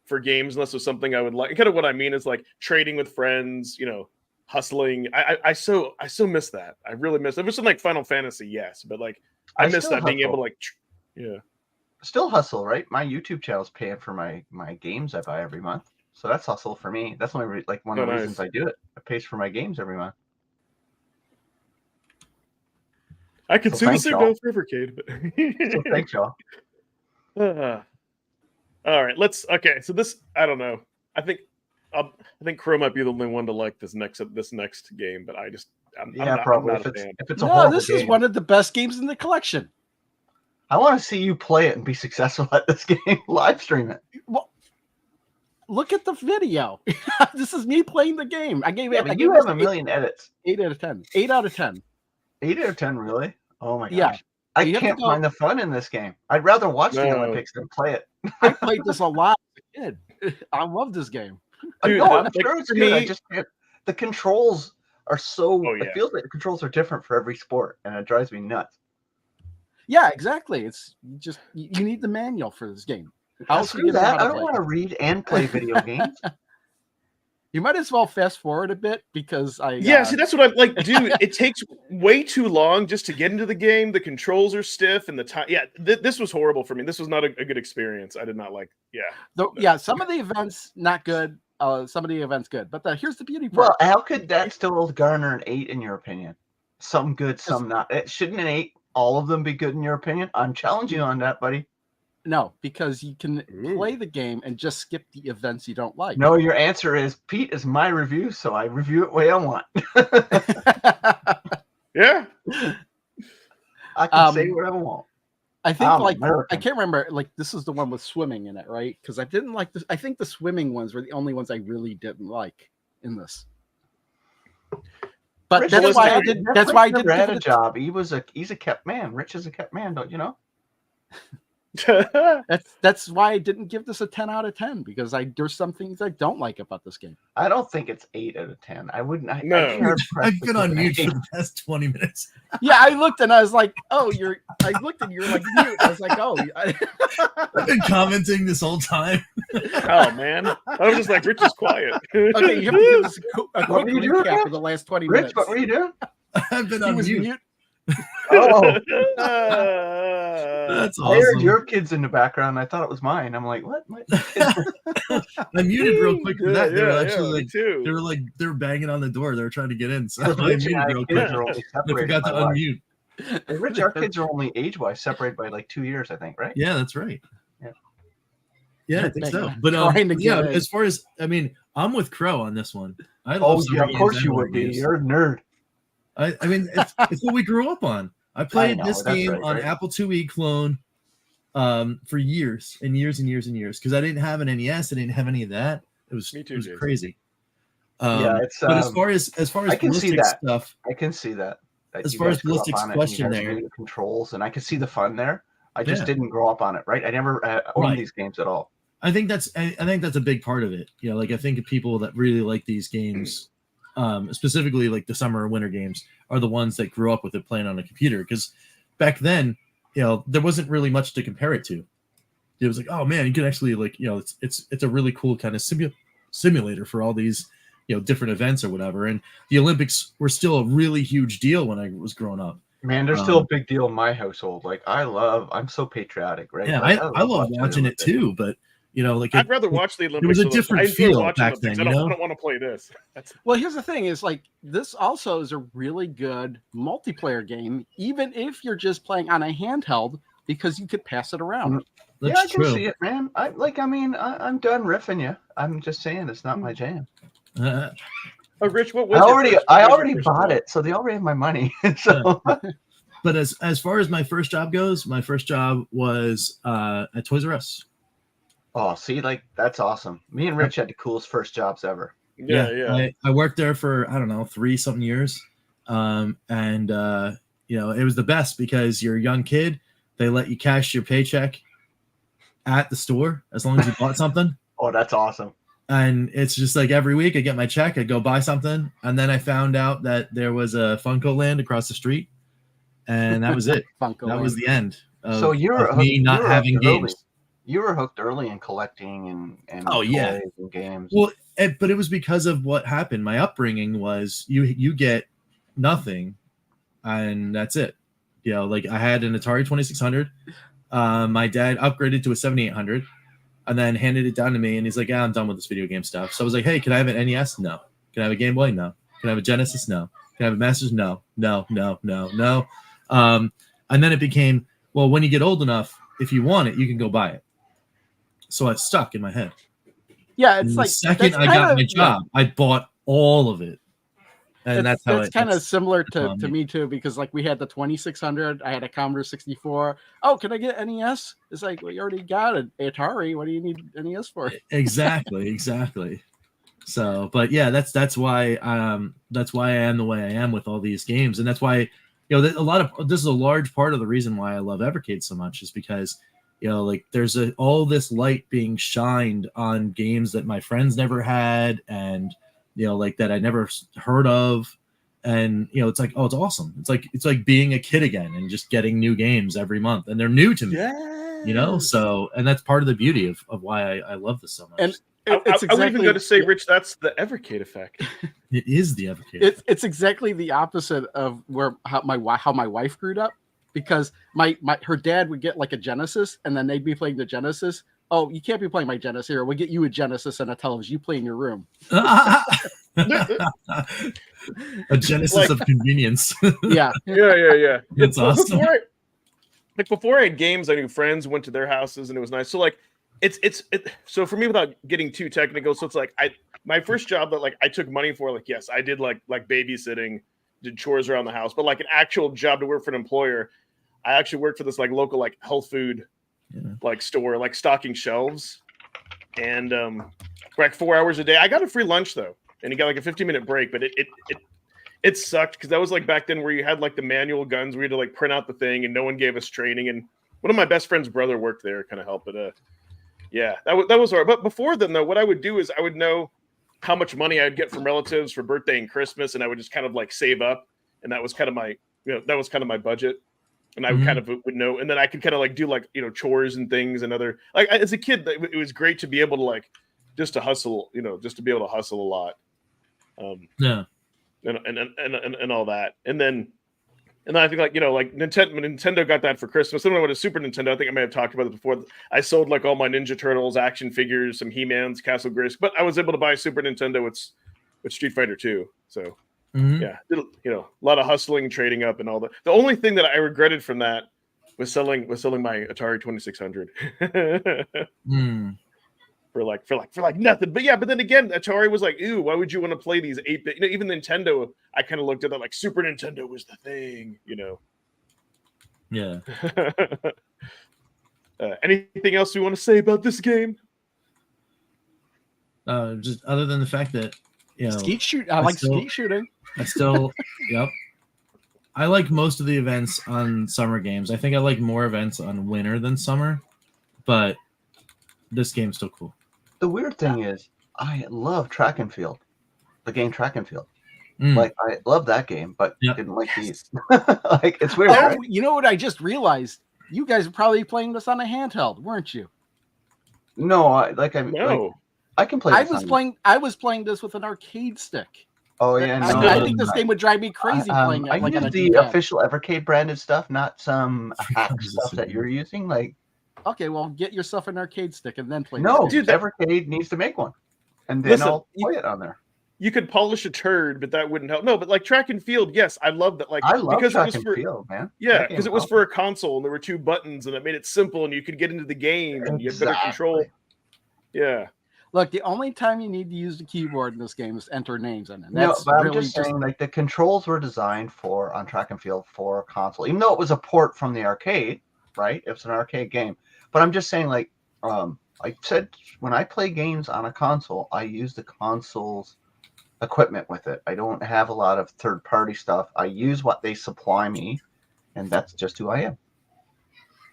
for games unless it was something I would like. Kind of what I mean is like trading with friends, hustling. I so miss that. I really miss it. If it was something like Final Fantasy, yes, but like I miss that being able to like Still hustle, right? My YouTube channel's paying for my games I buy every month. So that's hustle for me. That's one of the reasons I do it. It pays for my games every month. I can see the same bill for Evercade. So thanks, y'all. All right, okay. So this, I don't know. I think Crow might be the only one to like this next game, but I'm probably. Not a fan. If it's a horrible this game, is one of the best games in the collection. I want to see you play it and be successful at this game. Live stream it. Well, look at the video. This is me playing the game. I gave it. You have a million edits. 8 out of 10. 8 out of 10. 8 out of 10, really? Oh my gosh. Yeah. I can't find the fun in this game. I'd rather watch the Olympics than play it. I played this a lot as a kid. I love this game. Dude, I'm sure it's good. I just can't. The controls are so. Oh, yeah. It feels like the controls are different for every sport, and it drives me nuts. Yeah, exactly. It's just you need the manual for this game. Screw that. I don't want to read and play video games. You might as well fast forward a bit because see, that's what I like, dude. It takes way too long just to get into the game. The controls are stiff, and the time. Yeah, this was horrible for me. This was not a good experience. I did not like. Yeah. Some of the events not good. Some of the events good. But here's the beauty part. Well, how could that still garner an 8 in your opinion? Some good, some not. Shouldn't an 8 all of them be good in your opinion? I'm challenging you on that, buddy. No, because you can Ooh. play the game and just skip the events you don't like. No, your answer is Pete is my review, so I review it the way I want. Yeah. I can say whatever I want. I think I'm like American. I can't remember, like this is the one with swimming in it, right? Because I didn't like this. I think the swimming ones were the only ones I really didn't like in this. But Rich that's was why never- I did. That's why I never didn't had give a it job. He's a kept man. Rich is a kept man, don't you know? That's why I didn't give this a 10 out of 10 because there's some things I don't like about this game. I don't think it's 8 out of 10. I wouldn't. No. I'd be hard pressed I've to been on give mute it for an the past 20 minutes. Yeah, I looked and I was like, "Oh, I looked and you're like mute." I was like, "Oh." I've been commenting this whole time. Oh man, I was just like, Rich is quiet. Okay, you have to give us a What quick were you doing, recap Rich? of the last 20 Rich, minutes. what were you doing? I've been He on was mute. mute. Oh, That's I heard awesome. your kids in the background. I thought it was mine. I'm like, what? I muted real quick for that. They were actually me like, too. they were banging on the door. They were trying to get in. So I Rich and muted I real kids quick. are only I separated forgot by to what? unmute. Hey, Rich, our kids are only age-wise separated by like 2 years, I think, right? Yeah, that's right. Yeah. Yeah, I think so. Trying But to yeah, get in. as far as I'm with Crow on this one. I Oh, love yeah, summer of games course and you horror would be. games. You're a nerd. I mean, it's what we grew up on. I played know, this that's game right, on right? Apple IIe clone for years and years and years and years because I didn't have an NES. I didn't have any of that. It was Me too, it was Jason. crazy. Yeah, it's. But as far as I can see ballistic that. stuff, I can see that. As you far guys as grew up ballistics on it and question you guys there- knew the controls, and I can see the fun there. I just Yeah. didn't grow up on it, right? I never owned Right. these games at all. I think that's a big part of it. You know, like I think people that really like these games, specifically like the summer or winter games, are the ones that grew up with it playing on a computer. Because back then, you know, there wasn't really much to compare it to. It was like, oh man, you can actually like, you know, it's a really cool kind of simulator for all these, you know, different events or whatever. And the Olympics were still a really huge deal when I was growing up. Man, there's still a big deal in my household. Like, I'm so patriotic, right? Yeah, Like, I love watching it too, but you know, like I'd rather watch the Olympics. It was a than- different I enjoy feel watching back Olympics. then, I you know? don't want to play this. Well, here's the thing: is like this also is a really good multiplayer game, even if you're just playing on a handheld, because you could pass it around. That's yeah, I can true. see it, man. I'm done riffing you. I'm just saying it's not my jam. Uh, Oh, Rich, what I was already your first bought job? it, so they already have my money. So but as far as my first job goes, my first job was at Toys R Us. oh, see, like that's awesome. Me and Rich had the coolest first jobs ever. Yeah. I worked there for I don't know 3-something years, and you know, it was the best because you're a young kid. They let you cash your paycheck at the store as long as you bought something. Oh, that's awesome. And it's just like every week I get my check, I go buy something, and then I found out that there was a Funko Land across the street, and that was it. Funko That was Land. the end. Of, So you're of me not you're having hooked early. games. You were hooked early in collecting and Oh, yeah. toys and games. Well, but it was because of what happened. My upbringing was you get nothing, and that's it. You know, like I had an Atari 2600. My dad upgraded to a 7800, and then handed it down to me. And he's like, "Yeah, I'm done with this video game stuff." So I was like, "Hey, can I have an NES? No. Can I have a Game Boy? No. Can I have a Genesis? No. Can I have a Masters? No. No. No. No. No." And then it became, well, when you get old enough, if you want it, you can go buy it. So it stuck in my head. Yeah, And it's the like second that's I got kinda- my job, I bought all of it. And that's how that's kind of similar to me. me too, because like we had the 2600, I had a Commodore 64. Oh, can I get NES? It's like, well, you already got an Atari. What do you need NES for? exactly. So, but yeah, that's why I am the way I am with all these games, and that's why, you know, this is a large part of the reason why I love Evercade so much, is because, you know, like there's all this light being shined on games that my friends never had, and you know, like that I never heard of, and you know, it's like, oh, it's awesome. It's like being a kid again and just getting new games every month, and they're new to me. You know, so, and that's part of the beauty of why I love this so much. And I would even go to say, Rich, that's the Evercade effect. It is the Evercade. It's exactly the opposite of how my wife grew up, because her dad would get like a Genesis, and then they'd be playing the Genesis. Oh, you can't be playing my Genesis here. We'll get you a Genesis and a television. You play in your room. A Genesis of convenience. Yeah. Yeah. It's awesome. like before I had games, I knew friends, went to their houses, and it was nice. So like so for me, without getting too technical, so it's like my first job that like I took money for, like yes, I did like babysitting, did chores around the house, but like an actual job to work for an employer, I actually worked for this like local like health food like store, like stocking shelves, and for like 4 hours a day. I got a free lunch though, and you got like a 15-minute break, but it sucked because that was like back then where you had like the manual guns where you had to like print out the thing, and no one gave us training. And one of my best friend's brother worked there, kind of helped. But yeah, that was hard. But before then though, what I would do is I would know how much money I'd get from relatives for birthday and Christmas, and I would just kind of like save up, and that was kind of my that was kind of my budget. And I would kind of would know, and then I could kind of like do like chores and things and other like as a kid, it was great to be able to like just to hustle, just to be able to hustle a lot, and all that, and then I think like like Nintendo got that for Christmas. Then when I went to Super Nintendo, I think I may have talked about it before. I sold like all my Ninja Turtles action figures, some He-Mans, Castle Grayskull, but I was able to buy a Super Nintendo with Street Fighter 2. So. Yeah, a lot of hustling, trading up, and all that. The only thing that I regretted from that was selling my Atari 2600 for like nothing. But yeah, but then again, Atari was like, "Ooh, why would you want to play these 8-bit?" Even Nintendo, I kind of looked at that like Super Nintendo was the thing, Yeah. Anything else you want to say about this game? Just other than the fact that skeet shoot. I like skeet shooting. I still, yep. I like most of the events on summer games. I think I like more events on winter than summer, but this game's still cool. The weird thing is, I love track and field, the game Track and Field. Like I love that game, but didn't like these. Like it's weird. Oh, right? you know what? I just realized you guys were probably playing this on a handheld, weren't you? No, I can play. I was playing this with an arcade stick. Oh yeah, no. I think this game would drive me crazy playing it. I like use on a the D-pad. official Evercade branded stuff, not some hack stuff that you're using. Like, okay, well, get yourself an arcade stick and then play. No, dude, Evercade needs to make one, and then I'll play it on there. You could polish a turd, but that wouldn't help. No, but like Track and Field, yes, I love that. Like I love because Track it was and Field, man. Yeah, because it was for a console and there were 2 buttons and it made it simple and you could get into the game and you had better control. Yeah. Look, the only time you need to use the keyboard in this game is enter names in it. No, but I'm just saying, like the controls were designed on Track and Field for console, even though it was a port from the arcade, right? It was an arcade game. But I'm just saying, like I said, when I play games on a console, I use the console's equipment with it. I don't have a lot of third-party stuff. I use what they supply me, and that's just who I am.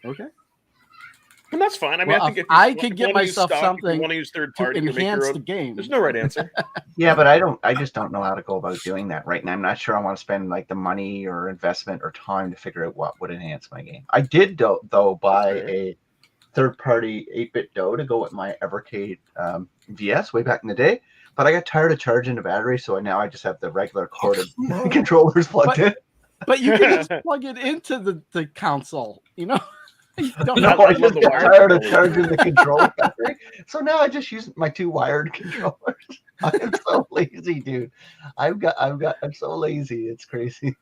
Okay. And that's fine. I mean, well, I think if I could get myself something you want to use third to party to enhance the game. There's no right answer. Yeah, but I just don't know how to go about doing that right now. I'm not sure I want to spend like the money or investment or time to figure out what would enhance my game. I did though buy a third-party 8-bit Dodo to go with my Evercade VS way back in the day, but I got tired of charging the battery, so now I just have the regular corded controllers plugged in. But you can just plug it into the console, you know? I just got tired of charging the controller battery, so now I just use my 2 wired controllers. I'm so lazy, dude. I'm so lazy. It's crazy.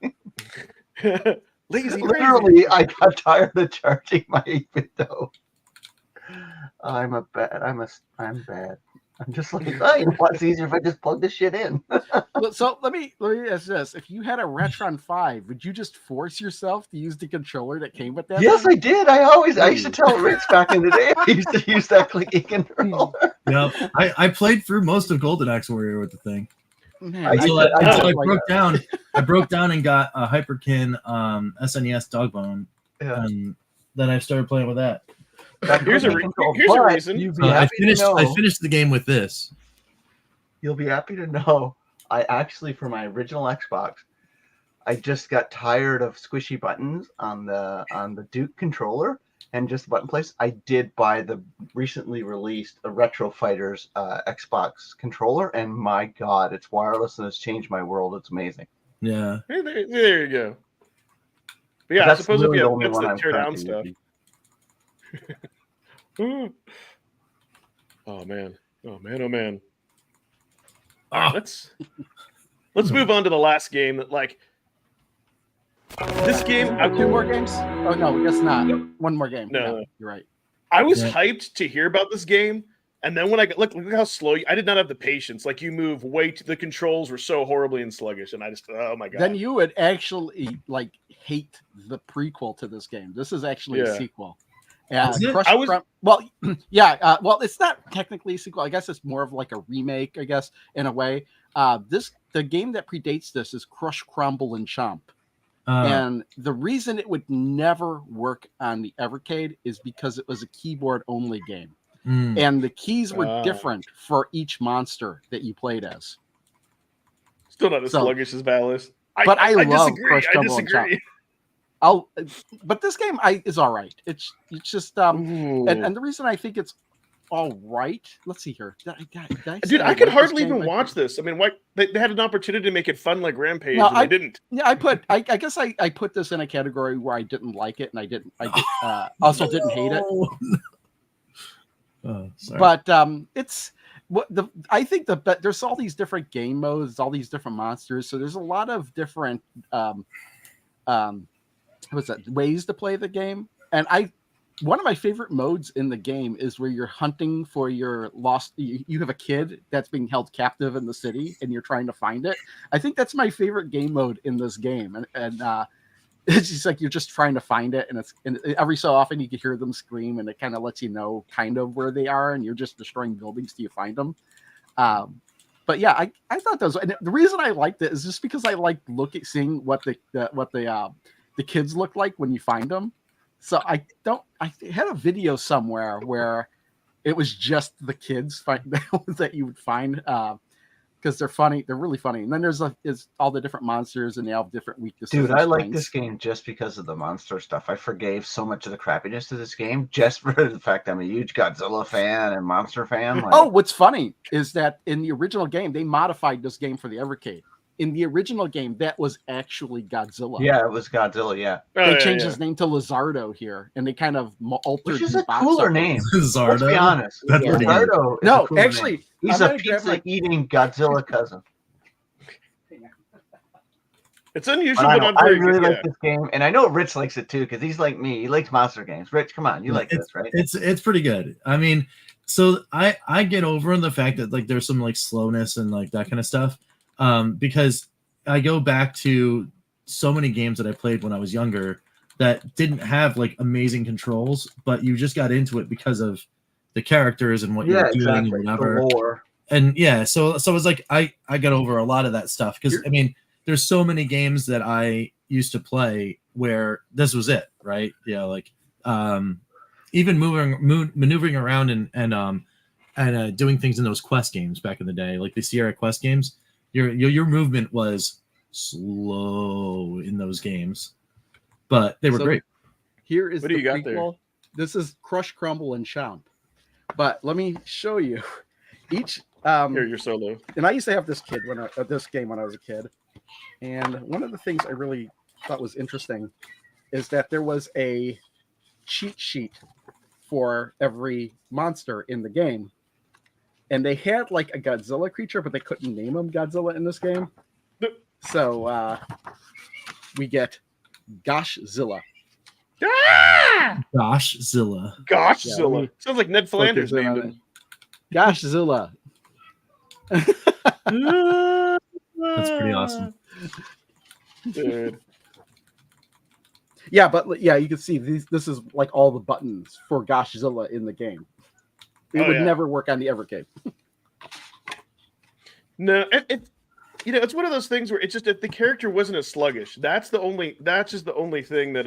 Lazy. Literally, I got tired of charging my 8-bit Dodo. I'm bad. I'm just like, oh, you know what's easier if I just plug this shit in. So let me ask this: if you had a Retron 5, would you just force yourself to use the controller that came with that? Yes, I did. I used to tell Rich back in the day I used to use that clicking controller. Yeah, I played through most of Golden Axe Warrior with the thing. Man, until I broke down. I broke down and got a Hyperkin SNES Dogbone, and then I started playing with that. Here's a reason. I finished the game with this. You'll be happy to know I actually, for my original Xbox, I just got tired of squishy buttons on the Duke controller and just button place. I did buy the recently released Retro Fighters Xbox controller, and my God, it's wireless and it's changed my world. It's amazing. Yeah. Hey, there you go. But yeah, that's I suppose really if the only that's one the I'm tear down currently stuff. using. Oh man. Oh. Let's move on to the last game that, like, This game, Two more games? Oh no, I guess not. One more game. No. Yeah, you're right. I was Yeah. hyped to hear about this game, and then when I look how slow I did not have the patience. Like you move the controls were so horribly and sluggish, and I just oh my god. Then you would actually like hate the prequel to this game. This is actually a Yeah. sequel. Is it? Well, yeah. Well, it's not technically a sequel. I guess it's more of like a remake. I guess in a way. The game that predates this is Crush, Crumble, and Chomp. And the reason it would never work on the Evercade is because it was a keyboard only game. And the keys were different for each monster that you played as. Still not as sluggish as Valis. But I love disagree. Crush, I Crumble, and Chomp. disagree. But this game is all right. It's just and the reason I think it's all right. Let's see here. Dude, I could hardly even watch this. I mean, why they had an opportunity to make it fun like Rampage, and they didn't. Yeah, I guess I put this in a category where I didn't like it, and I also didn't hate it. Oh, sorry. But it's I think there's all these different game modes, all these different monsters. So there's a lot of different ways to play the game. And one of my favorite modes in the game is where you're hunting for your lost. You have a kid that's being held captive in the city, and you're trying to find it. I think that's my favorite game mode in this game, and it's just like you're just trying to find it, and every so often you can hear them scream, and it kind of lets you know kind of where they are, and you're just destroying buildings till you find them. But yeah, I thought those. And the reason I liked it is just because I like seeing what the kids look like when you find them. So I had a video somewhere where it was just the kids that you would find because they're funny. They're really funny. And then there's all the different monsters, and they all have different weaknesses. Dude, I like this game just because of the monster stuff. I forgave so much of the crappiness of this game just for the fact I'm a huge Godzilla fan and monster fan. Oh, what's funny is that in the original game, they modified this game for the Evercade. In the original game, that was actually Godzilla. Yeah, it was Godzilla, yeah. They changed his name to Lizardo here, and they kind of altered. Which is a cooler name. Lizardo? Let's be honest. That's pretty good. Lizardo is No, a cooler actually, name. He's a pizza-eating Godzilla cousin. It's unusual, But but not I very really good. like this game, and I know Rich likes it too because he's like me. He likes monster games. Rich, come on, you like this, right? It's pretty good. I mean, so I get over the fact that like there's some like slowness and like that kind of stuff, because I go back to so many games that I played when I was younger that didn't have like amazing controls, but you just got into it because of the characters and what you were doing and whatever. The lore. And yeah, so it's like I got over a lot of that stuff because I mean, there's so many games that I used to play where this was it, right? Yeah, like even maneuvering around and doing things in those quest games back in the day, like the Sierra quest games. Your movement was slow in those games, but they were great. Here is What do you got there? prequel. This is Crush, Crumble, and Chomp. But let me show you each. Here, you're solo. And I used to have this game when I was a kid. And one of the things I really thought was interesting is that there was a cheat sheet for every monster in the game. And they had like a Godzilla creature, but they couldn't name him Godzilla in this game. So we get Goshzilla. Goshzilla. Goshzilla. Sounds like Ned Flanders named him. Goshzilla. That's pretty awesome. Dude. Yeah, but yeah, you can see this is like all the buttons for Goshzilla in the game. It would never work on the Evercade. No, it's one of those things where it's just that the character wasn't as sluggish. That's just the only thing that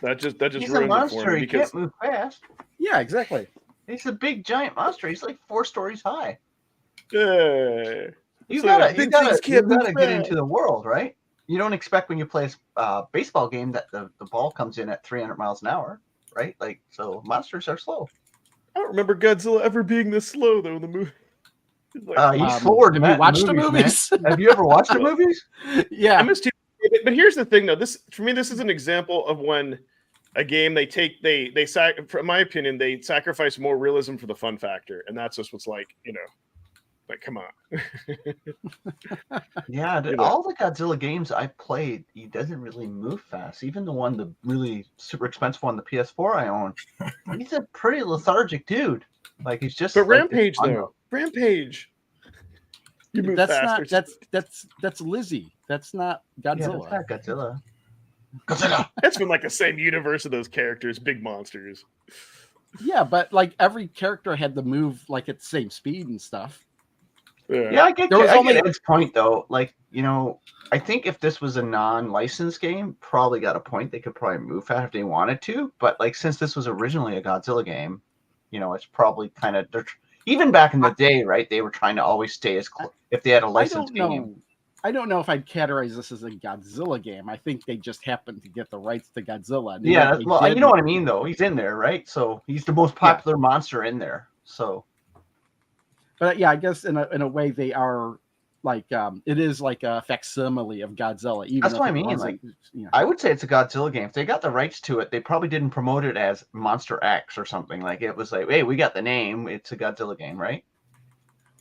that just He's ruined a monster. it for me He because can't move fast. Yeah, exactly. He's a big giant monster. He's like 4 stories high. you You So gotta big things can't move get fast. into the world, right? You don't expect when you play a baseball game that the ball comes in at 300 miles an hour, right? Like, so monsters are slow. I don't remember Godzilla ever being this slow though in the movie. It's like, He's slower than have you that in watched the movies? man. Have you ever watched the movies? Yeah. I missed you. But here's the thing, though. This is an example of when a game in my opinion, they sacrifice more realism for the fun factor, and that's just what's like, Like, come on. Yeah, You know. all the Godzilla games I played, he doesn't really move fast. Even the really super expensive one, the PS4 I own, he's a pretty lethargic dude. Like he's just But like Rampage though, Rampage, you move That's faster. not that's Lizzie. That's not yeah, Godzilla. that's not Godzilla. Godzilla. That's from like the same universe of those characters, big monsters. Yeah, but like every character had to move like at the same speed and stuff. Yeah, I get There was only- Ed's point though. Like, I think if this was a non-licensed game, probably got a point. They could probably move fast if they wanted to. But like, since this was originally a Godzilla game, it's probably kind of even back in the day, right? They were trying to always stay as close if they had a licensed game. I don't know if I'd categorize this as a Godzilla game. I think they just happened to get the rights to Godzilla. Yeah, well, you know what I mean, though. He's in there, right? So he's the most popular monster in there. So, but yeah, I guess in a way they are like it is like a facsimile of Godzilla. Even that's what I mean. Like, I would say it's a Godzilla game. If they got the rights to it, they probably didn't promote it as Monster X or something. Like it was like, hey, we got the name. It's a Godzilla game, right?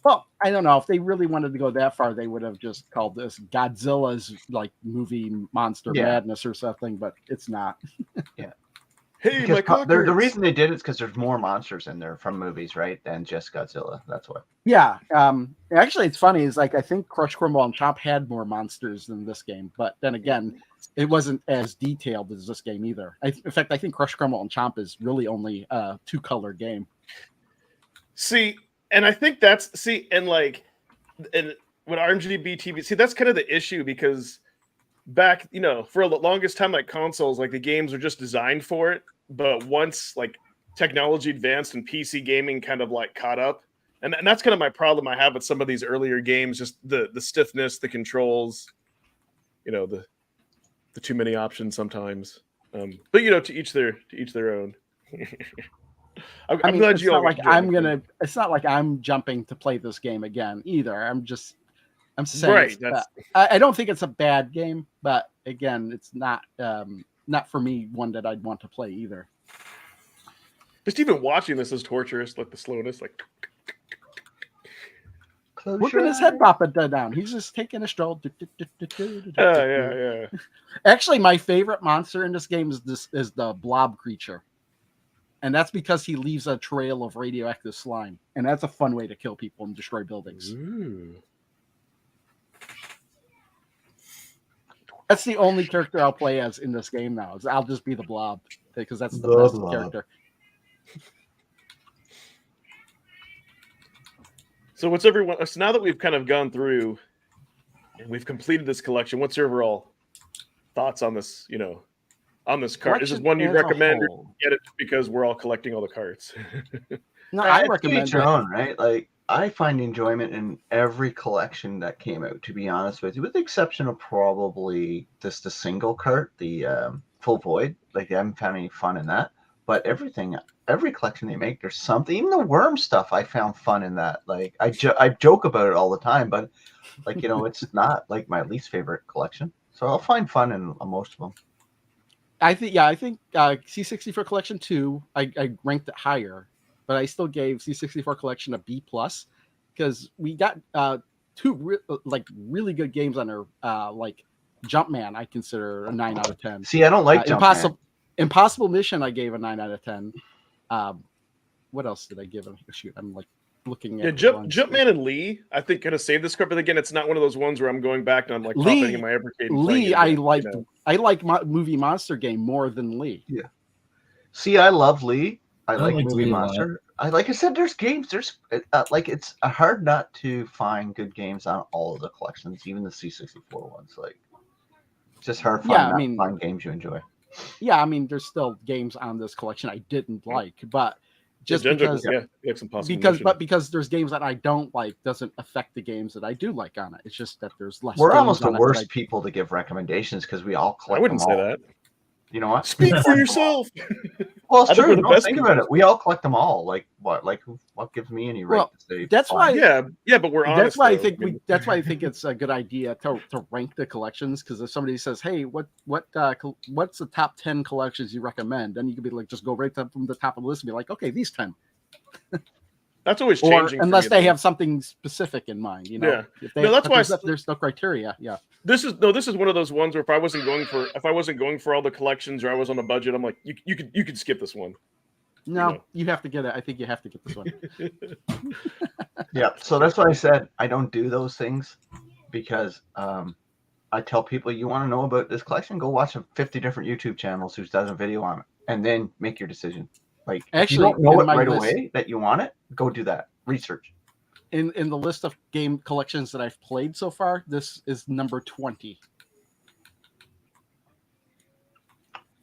Well, I don't know if they really wanted to go that far. They would have just called this Godzilla's like movie Monster Madness or something, but it's not. Yeah. Hey, because my the reason they did it is because there's more monsters in there from movies, right, than just Godzilla. That's why. Yeah. Actually, it's funny. Is like I think Crush, Crumble, and Chomp had more monsters than this game, but then again, it wasn't as detailed as this game either. In fact, I think Crush, Crumble, and Chomp is really only a 2-color game. See. And I think and with RMGB TV, that's kind of the issue because back, for the longest time, like consoles, like the games were just designed for it. But once like technology advanced and PC gaming kind of like caught up, and that's kind of my problem I have with some of these earlier games, just the stiffness, the controls, the too many options sometimes. But to each their own. I'm glad it's not like it's not like I'm jumping to play this game again either. I'm saying right. I don't think it's a bad game, but again, it's not for me one that I'd want to play either. Just even watching this is torturous, like the slowness, like whipping his head bopping down. He's just taking a stroll. yeah. Actually, my favorite monster in this game is the blob creature. And that's because he leaves a trail of radioactive slime. And that's a fun way to kill people and destroy buildings. Ooh. That's the only character I'll play as in this game now. I'll just be the blob. Because that's the best character. So so now that we've kind of gone through and we've completed this collection, what's your overall thoughts on this, on this cart? Is this one you'd recommend or get it because we're all collecting all the carts? No, I recommend your own, right? Like I find enjoyment in every collection that came out, to be honest with you, with the exception of probably the single cart, the Full Void. Like I haven't found any fun in that. But every collection they make, there's something. Even the worm stuff, I found fun in that. Like I joke about it all the time, but like it's not like my least favorite collection. So I'll find fun in most of them. I think C64 Collection 2, I ranked it higher, but I still gave C64 Collection a B+ because we got two really good games on there. Like Jumpman, I consider a 9 out of 10. See, I don't like Jumpman. Impossible Mission, I gave a 9 out of 10. What else did I give him? Shoot, I'm like looking at Jumpman and Lee, I think kind of saved this card, but again, it's not one of those ones where I'm going back and I'm like popping in my Evercade. Lee, I like Movie Monster Game more than Lee. Yeah. See, I love Lee. I like Movie Monster. Like I said, there's games. There's it's hard not to find good games on all of the collections, even the C64 ones. Like, it's just hard to find games you enjoy. Yeah, I mean, there's still games on this collection I didn't like, but just because there's games that I don't like doesn't affect the games that I do like on it. It's just that there's less. We're almost the worst people to give recommendations because we all collect. I wouldn't them say all. that. You know what? Speak for yourself. Well, it's true. No, think about it. We all collect them all. Like what? Like what gives me any right to say? That's why. Yeah, but we're honest. That's why That's why I think it's a good idea to rank the collections. Because if somebody says, "Hey, what's the top 10 collections you recommend?" Then you could be like, just go right from the top of the list and be like, "Okay, these 10." That's always or changing. for unless me, they though. have something specific in mind, you know. Yeah. If they, No, that's but why there's no criteria. Yeah. This is one of those ones where if I wasn't going for all the collections or I was on a budget, I'm like, you could skip this one. No, you have to get it. I think you have to get this one. Yeah, so that's why I said I don't do those things because I tell people you want to know about this collection, go watch 50 different YouTube channels who's done a video on it, and then make your decision. Like, if you Actually, don't know in it my right list- away that you want it, go do that research. In the list of game collections that I've played so far, this is number 20.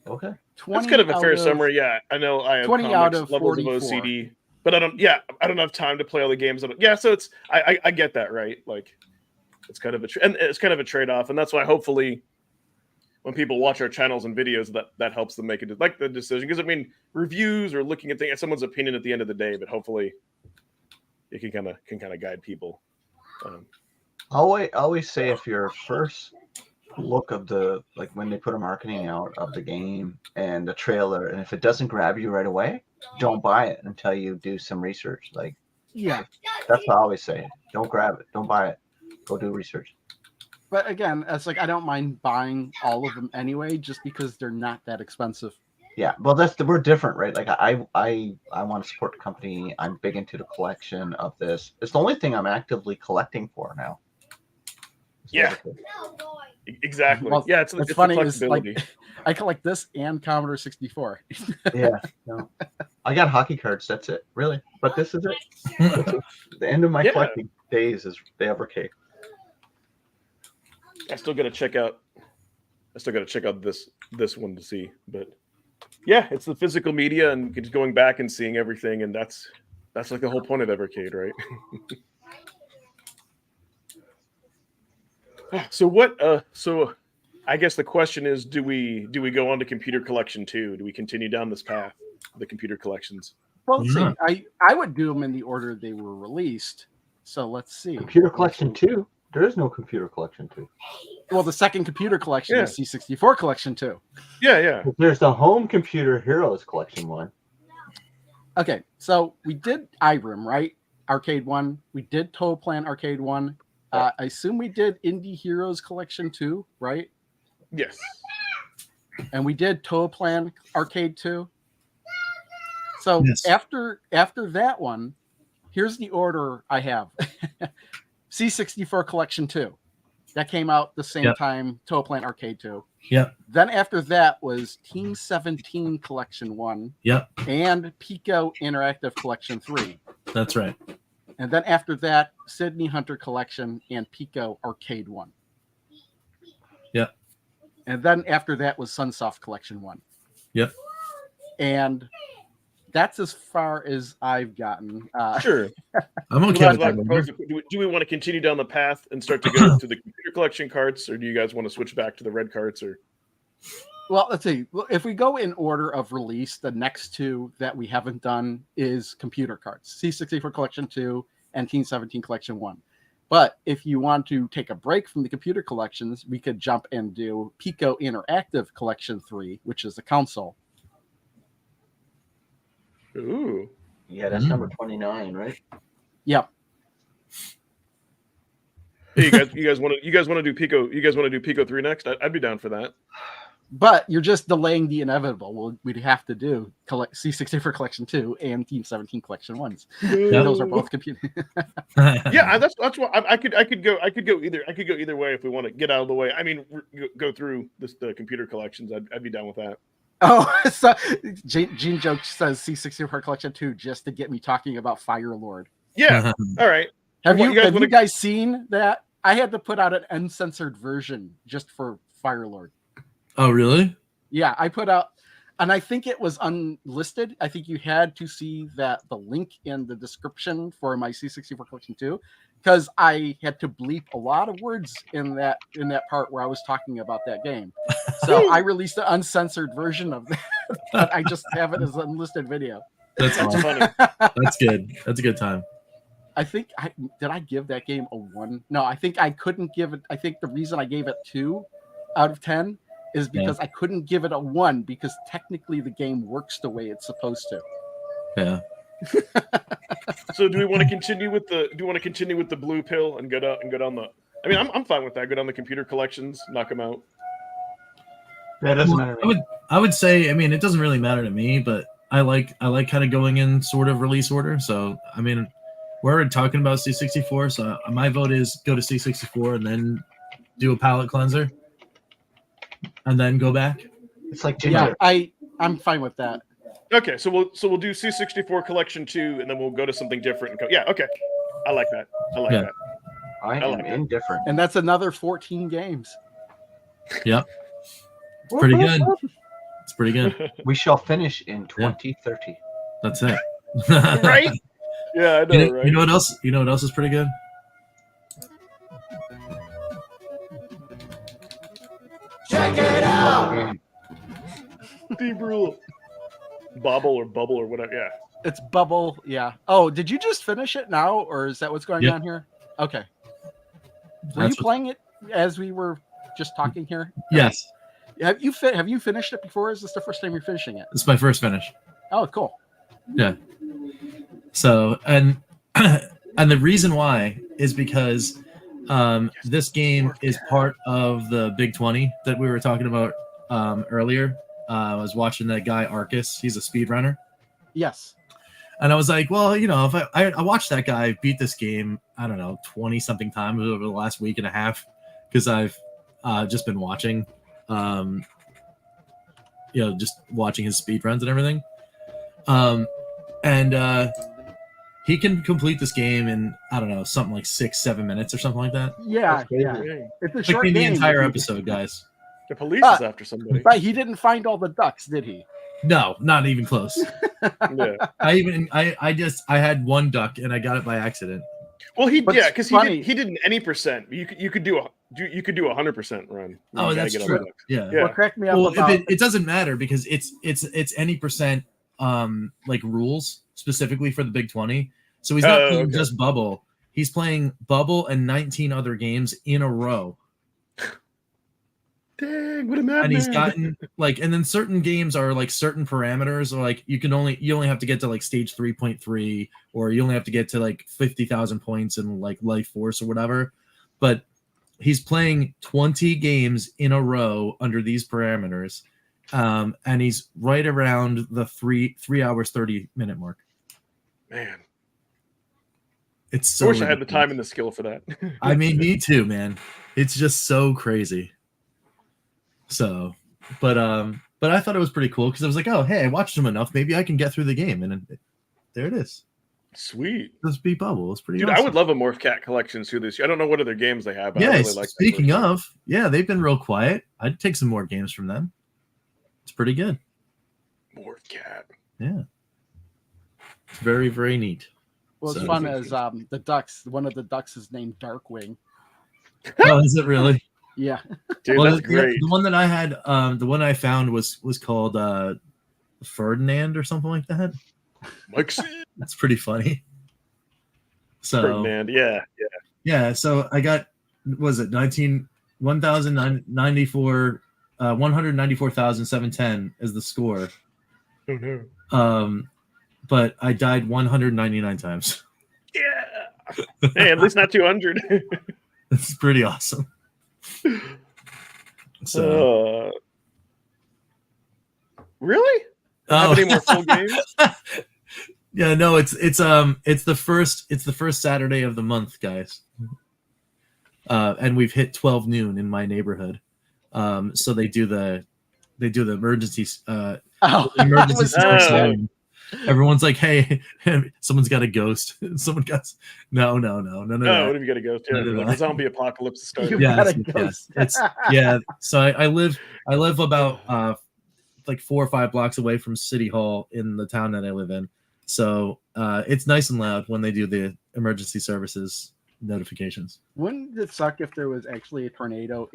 Okay. 20 That's kind of a out fair summary. Yeah, I know I have 20 comics, out of levels 44. of OCD, but I don't have time to play all the games. Yeah, so it's I get that, right? Like, it's kind of a trade-off, and that's why hopefully when people watch our channels and videos, that helps them make it like the decision. Because I mean, reviews or looking at someone's opinion at the end of the day, but hopefully it can kind of guide people. I always say if your first look of the, like when they put a marketing out of the game and the trailer, and if it doesn't grab you right away, don't buy it until you do some research. Like, Yeah. that's what I always say. Don't grab it. Don't buy it. Go do research. But again, it's like I don't mind buying all of them anyway, just because they're not that expensive. Yeah, well, we're different, right? Like I want to support the company. I'm big into the collection of this. It's the only thing I'm actively collecting for now. Yeah. Exactly. Well, yeah, it's what's the funny is flexibility. like I collect this and Commodore 64. Yeah. No. I got hockey cards. That's it, really. But this is it. The end of my Yeah. collecting days is the Evercade. I still got to check out this one to see, but yeah, it's the physical media and just going back and seeing everything, and that's like the whole point of Evercade, right? So I guess the question is, do we go on to computer collection 2? Do we continue down this path, the computer collections? Well, let's Yeah. see. I would do them in the order they were released. So let's see. Computer collection 2. There is no computer collection 2. Well, the second computer collection Yeah. is C64 collection 2. Yeah. There's the Home Computer Heroes collection 1. Okay, so we did Irem, right? Arcade 1. We did Total Plan Arcade 1. I assume we did Indie Heroes collection 2, right? Yes. And we did Total Plan Arcade 2. So Yes. after that one, here's the order I have. C64 collection 2. That came out the same Yep. time Total Plan Arcade 2. Yep. Then after that was Team 17 collection 1 Yep. and Pico Interactive collection 3. That's right. And then after that, Sydney Hunter collection and Pico Arcade 1. Yep. And then after that was Sunsoft collection 1. Yep. And that's as far as I've gotten. Sure. I'm okay Well, with I that. propose, do we want to continue down the path and start to go to the computer collection carts, or do you guys want to switch back to the red carts? Or Well, let's see. If we go in order of release, the next two that we haven't done is computer cards, C64 Collection 2 and Team 17 Collection 1. But if you want to take a break from the computer collections, we could jump and do Pico Interactive Collection 3, which is a console. ooh, Yeah, that's number 29, right? Yep. hey, you guys want to do Pico? You guys want to do Pico 3 next? I'd be down for that. But you're just delaying the inevitable. We'd have to do C64 Collection 2 and Team 17 Collection 1s. Those are both computer. Yeah, that's what I could go either way if we want to get out of the way. I mean, go through the computer collections. I'd be down with that. Oh, so Gene Joke says C64 Collection 2 just to get me talking about Fire Lord. Yeah. All right. Have What, you guys seen that? I had to put out an uncensored version just for Fire Lord. Oh, really? Yeah, I put out, and I think it was unlisted. I think you had to see the link in the description for my C64 Collection 2, because I had to bleep a lot of words in that part where I was talking about that game. So I released an uncensored version of that, but I just have it as an unlisted video. That's That's fun. funny. That's good. That's a good time. I think did I give that game a 1? No, I think I couldn't give it. I think the reason I gave it 2 out of 10 is because I couldn't give it a 1 because technically the game works the way it's supposed to. Yeah. So do we want to continue with the blue pill and go down the? I mean, I'm fine with that. Go down the computer collections, knock them out. That doesn't matter to me. I would say, I mean, it doesn't really matter to me, but I like kind of going in sort of release order. So I mean, we're already talking about C64, so my vote is go to C64 and then do a palate cleanser, and then go back. It's like ginger. Yeah, I'm fine with that. Okay, so we'll do C64 collection 2, and then we'll go to something different. And go, yeah, okay, I like that. I like Yeah. that. I I am like it. indifferent. And that's another 14 games. Yep, it's pretty good. It's pretty good. We shall finish in 2030. That's it. Right? Yeah, I know, right? You know what else? You know what else is pretty good? Deep rule. Bobble or bubble or whatever. Yeah. It's Bubble. Yeah. Oh, did you just finish it now, or is that what's going Yep. on here? Okay. Were That's you playing it as we were just talking here? Yes, Have you finished it before? Is this the first time you're finishing it? it's my first finish. Oh, cool. Yeah. So and and the reason why is because this game is part of the Big 20 that we were talking about earlier. I was watching that guy Arcus. He's a speedrunner. Yes. And I was like, well, you know, if I watched that guy beat this game, I don't know, 20 something times over the last week and a half, because I've just been watching, just watching his speed runs and everything. And he can complete this game in, I don't know, something like 6-7 minutes or something like that. Yeah. That's Yeah. crazy. It's a Took short me the game. entire episode, guys. The police is after somebody. But he didn't find all the ducks, did he? No, not even close. Yeah. I had one duck and I got it by accident. Well, But yeah, it's because funny. he did an any percent. You could do a 100% run. You Oh, gotta that's get all true. the ducks. Yeah. Yeah. What cracked me up Well, about it doesn't matter because it's any percent like rules specifically for the Big 20. So he's not playing okay. just Bubble. He's playing Bubble and 19 other games in a row. Dang, what a madman. And he's gotten like, and then certain games are like certain parameters, or like you only have to get to like stage 3.3, or you only have to get to like 50,000 points in like Life Force or whatever. But he's playing 20 games in a row under these parameters, and he's right around the 3 hours 30-minute mark. Man, It's so. I wish I had the ridiculous. time and the skill for that. I mean, me too, man. It's just so crazy. So, but I thought it was pretty cool because I was like, oh, hey, I watched him enough. Maybe I can get through the game, and there it is. Sweet. This beat Bubble. It's pretty. Dude, awesome. I would love a Morph Cat collection too this year. I don't know what other games they have, but Yeah. I really like that Speaking collection. of, yeah, they've been real quiet. I'd take some more games from them. It's pretty good. Morph Cat. Yeah. It's very, very neat. well, as So- fun as the ducks. One of the ducks is named Darkwing. Oh, is it really? Yeah. Dude, Well, that's great. The one that I had, the one I found was called Ferdinand or something like that. Mike That's pretty funny. So Ferdinand. Yeah. yeah, so I got, was it 194,710 as the score. Oh no. But I died 199 times. Yeah. Hey, at least not 200. That's pretty awesome. So Really? Don't have any more full games? yeah, no, it's the first Saturday of the month, guys. And we've hit 12 noon in my neighborhood. So they do the emergency Oh, emergency was- service Oh. siren. Everyone's like, hey, someone's got a ghost. Someone got no. Oh, what if you got a ghost? Yeah, No, no, like no. a zombie apocalypse started. You Yeah, got a it's- ghost. it's yeah. So I live about like 4 or 5 blocks away from City Hall in the town that I live in. So it's nice and loud when they do the emergency services notifications. Wouldn't it suck if there was actually a tornado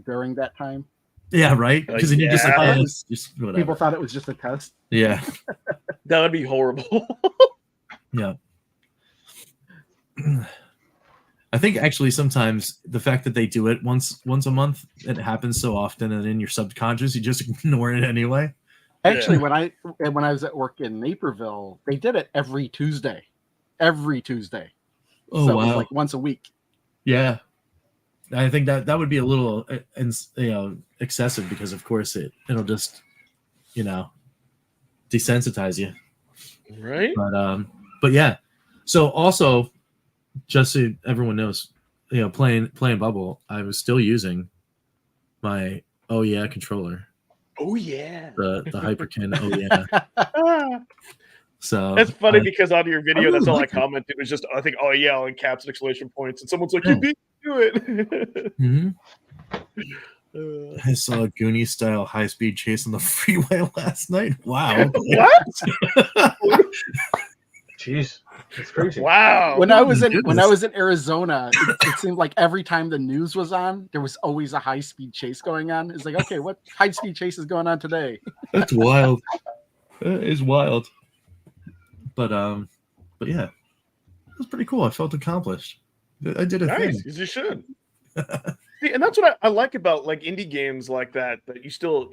during that time? Yeah, right. Because then you're just like, Yeah. oh, it's just whatever. People thought it was just a test. Yeah, That would be horrible. yeah. I think actually sometimes the fact that they do it once a month, it happens so often, and in your subconscious you just ignore it anyway. Actually, when I was at work in Naperville, they did it every Tuesday. Every Tuesday. Oh, So it wow. was like once a week. Yeah. I think that would be a little, excessive because, of course, it'll just, desensitize you. Right? But yeah. So also, just so everyone knows, playing Bubble, I was still using my Oh Yeah controller, Oh yeah. the Hyperkin Oh Yeah. So That's funny because on your video, really that's all like I it. commented. It was just, I think, oh yeah, all in caps and exclamation points. And someone's like, you beat me to it. Mhm. I saw a Goonie style high speed chase on the freeway last night. Wow. What? Jeez, that's crazy. Wow. When I was in Arizona, it seemed like every time the news was on, there was always a high speed chase going on. It's like, okay, what high speed chase is going on today? That's wild. That is wild. But yeah, it was pretty cool. I felt accomplished. I did a Nice, thing. as you should. See, and that's what I like about like indie games like that you still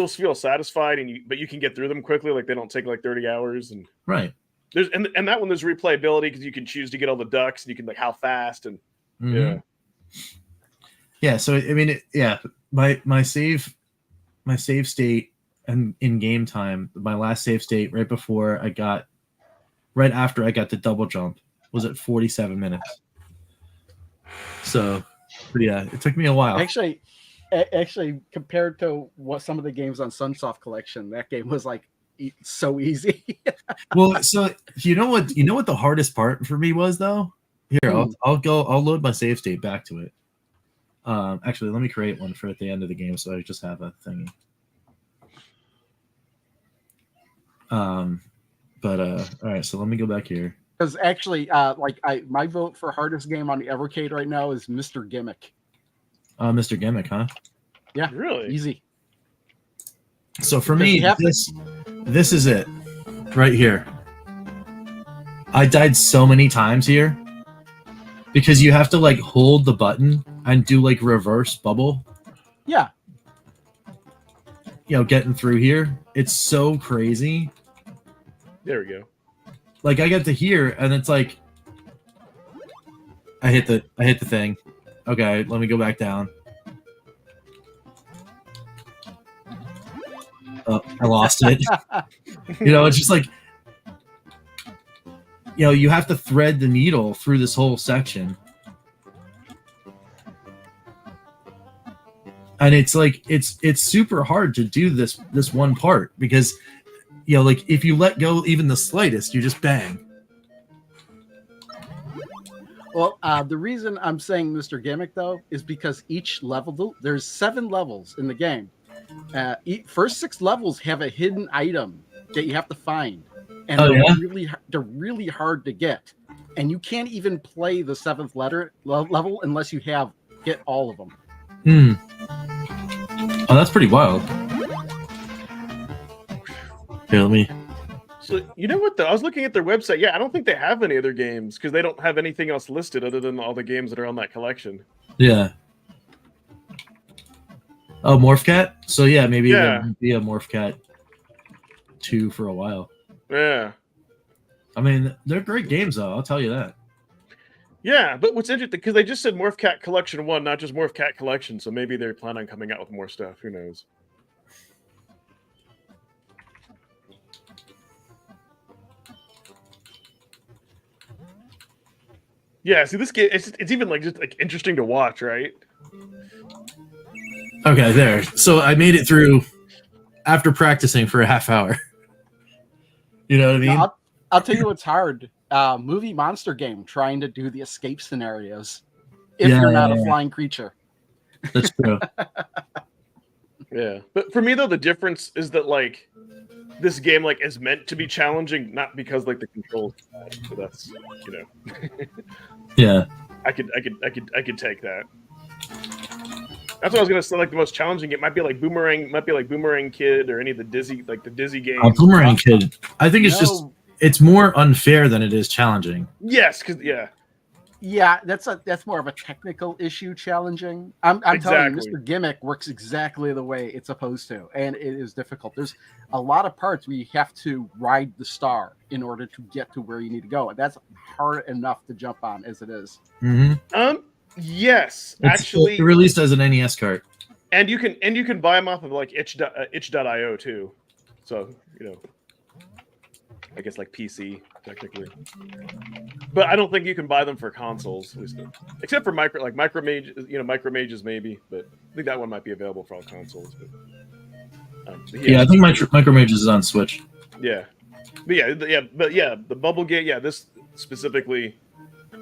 feel satisfied but you can get through them quickly. Like they don't take like 30 hours and Right. there's and that one there's replayability because you can choose to get all the ducks and you can like how fast and Mhm. Yeah. So I mean, my save state and in game time, my last save state right after I got the double jump was at 47 minutes. So, but yeah, it took me a while. Actually, compared to what some of the games on Sunsoft Collection, that game was like so easy. Well, so you know what the hardest part for me was though? Here, I'll load my save state back to it. Actually, let me create one for at the end of the game so I just have a thingy. But all right, so let me go back here. Because actually, my vote for hardest game on the Evercade right now is Mr. Gimmick. Mr. Gimmick, huh? Yeah, really easy. So for me, this is it right here. I died so many times here because you have to like hold the button and do like reverse bubble. Yeah. Getting through here. It's so crazy. there we go. Like I get to here and it's like I hit the thing. Okay, let me go back down. Oh, I lost it. It's just like you have to thread the needle through this whole section. And it's like it's super hard to do this one part because like if you let go even the slightest, you just bang. Well, the reason I'm saying Mr. Gimmick though is because each level, there's 7 levels in the game. First 6 levels have a hidden item that you have to find, and they're really hard to get. And you can't even play the 7th level unless you get all of them. Oh, that's pretty wild. Here, let me. So you know what though? I was looking at their website. Yeah, I don't think they have any other games because they don't have anything else listed other than all the games that are on that collection. Yeah. Oh, Morph Cat? So yeah, maybe there'll be a Morph Cat 2 for a while. Yeah. I mean, they're great games though, I'll tell you that. Yeah, but what's interesting, because they just said Morph Cat Collection 1, not just Morph Cat Collection, so maybe they plan on coming out with more stuff. Who knows? Yeah, see this game, it's even like just like interesting to watch, right? Okay, there. So I made it through after practicing for a half hour. You know what I mean? Now, I'll tell you what's hard. Movie Monster Game trying to do the escape scenarios if you're not a flying creature. That's true. Yeah, but for me though, the difference is that like this game like is meant to be challenging, not because like the controls. So that's Yeah. I could take that. That's what I was gonna say. Like the most challenging, it might be like Boomerang Kid or any of the Dizzy games. Boomerang Kid. I think it's more unfair than it is challenging. Yes, because Yeah, that's more of a technical issue challenging. I'm telling you, Exactly. Mr. Gimmick works exactly the way it's supposed to, and it is difficult. There's a lot of parts where you have to ride the star in order to get to where you need to go, and that's hard enough to jump on as it is. Mm-hmm. Yes, It actually, released as an NES cart. and you can buy them off of like itch.io too. So I guess like PC technically, but I don't think you can buy them for consoles, at least, except for Micromages maybe. But I think that one might be available for all consoles. But Yeah, I think Micromages is on Switch. yeah, but the Bubble Gate. Yeah, this specifically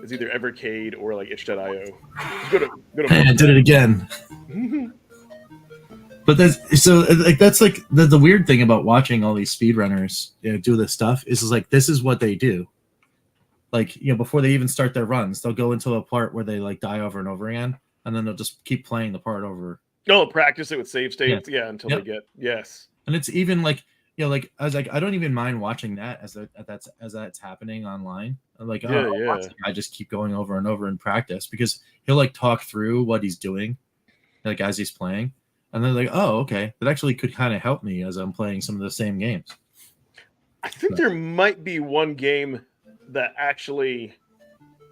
is either Evercade or like itch.io. Just go to I did it again. But that's like the weird thing about watching all these speedrunners do this stuff is like this is what they do. Like before they even start their runs, they'll go into a part where they like die over and over again, and then they'll just keep playing the part over. Oh, practice it with save states, until they get yes. And it's even like like I was like I don't even mind watching that as that's happening online. I'm like I just keep going over and over in practice because he'll like talk through what he's doing, like as he's playing. And they're like, oh, okay. That actually could kind of help me as I'm playing some of the same games. I think there might be one game that actually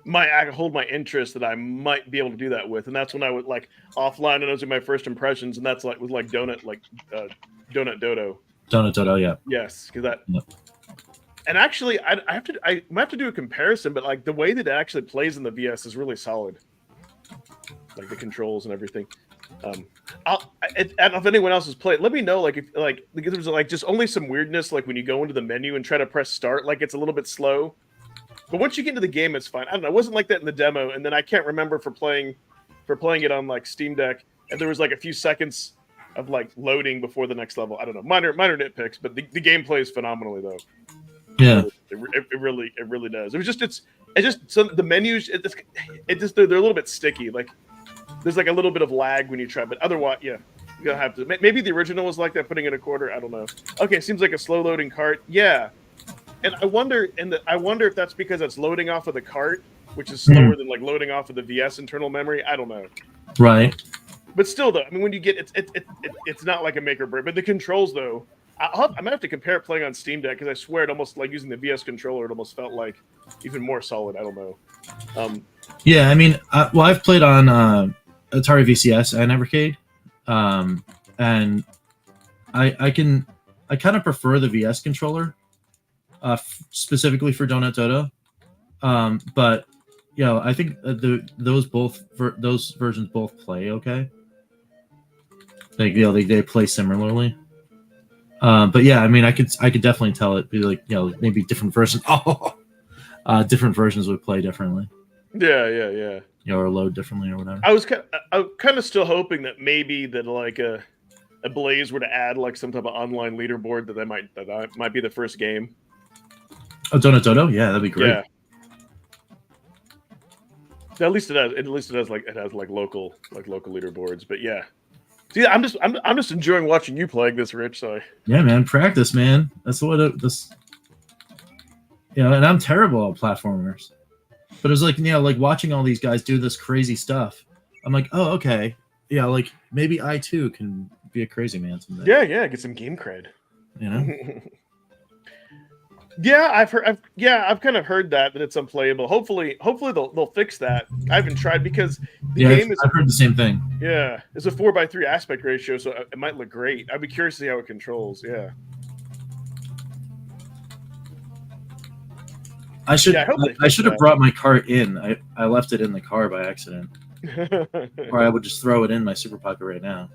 might hold my interest that I might be able to do that with, and that's when I would like offline and those are my first impressions, and that's was like Donut Dodo. Donut Dodo, yeah. Yes, because that. Yep. And actually, I might have to do a comparison, but like the way that it actually plays in the VS is really solid, like the controls and everything. I don't know if anyone else has played. Let me know, like if because there's like just only some weirdness, like when you go into the menu and try to press start, like it's a little bit slow. But once you get into the game, it's fine. I don't know. It wasn't like that in the demo, and then I can't remember for playing it on like Steam Deck, and there was like a few seconds of like loading before the next level. I don't know, minor nitpicks, but the game plays phenomenally though. Yeah, it really does. It's just so the menus they're a little bit sticky. Like there's like a little bit of lag when you try, but otherwise, yeah, you're gonna have to. Maybe the original was like that, putting in a quarter. I don't know. Okay, seems like a slow loading cart. Yeah, and I wonder if that's because it's loading off of the cart, which is slower than like loading off of the VS internal memory. I don't know. Right. But still, though, I mean, when you get it's not like a make or break. But the controls, though, I might have to compare it playing on Steam Deck because I swear it almost like using the VS controller. It almost felt like even more solid. I don't know. Yeah, I mean, I've played on Atari VCS and Evercade, and I kind of prefer the VS controller, specifically for Donut Dodo, but I think those versions both play okay. Like they play similarly. But yeah, I mean, I could definitely tell it be like maybe different versions. Different versions would play differently. Yeah. Or load differently or whatever. I was kind of still hoping that maybe that like a Blaze were to add like some type of online leaderboard that might be the first game. Oh, Donut Dodo, yeah, that'd be great. Yeah. At least it has. At least it has like local leaderboards. But yeah. See, I'm just enjoying watching you playing this, Rich. So yeah, man, practice, man. That's what this. And I'm terrible at platformers, but it was like like watching all these guys do this crazy stuff. I'm like, oh, okay, yeah, like maybe I too can be a crazy man someday. Yeah, get some game cred. Yeah, I've kind of heard that it's unplayable. Hopefully they'll fix that. I haven't tried because the game I've heard the same thing. Yeah, it's a 4:3 aspect ratio, so it might look great. I'd be curious to see how it controls. Yeah. I should have brought my cart in. I left it in the car by accident. Or I would just throw it in my Super Pocket right now.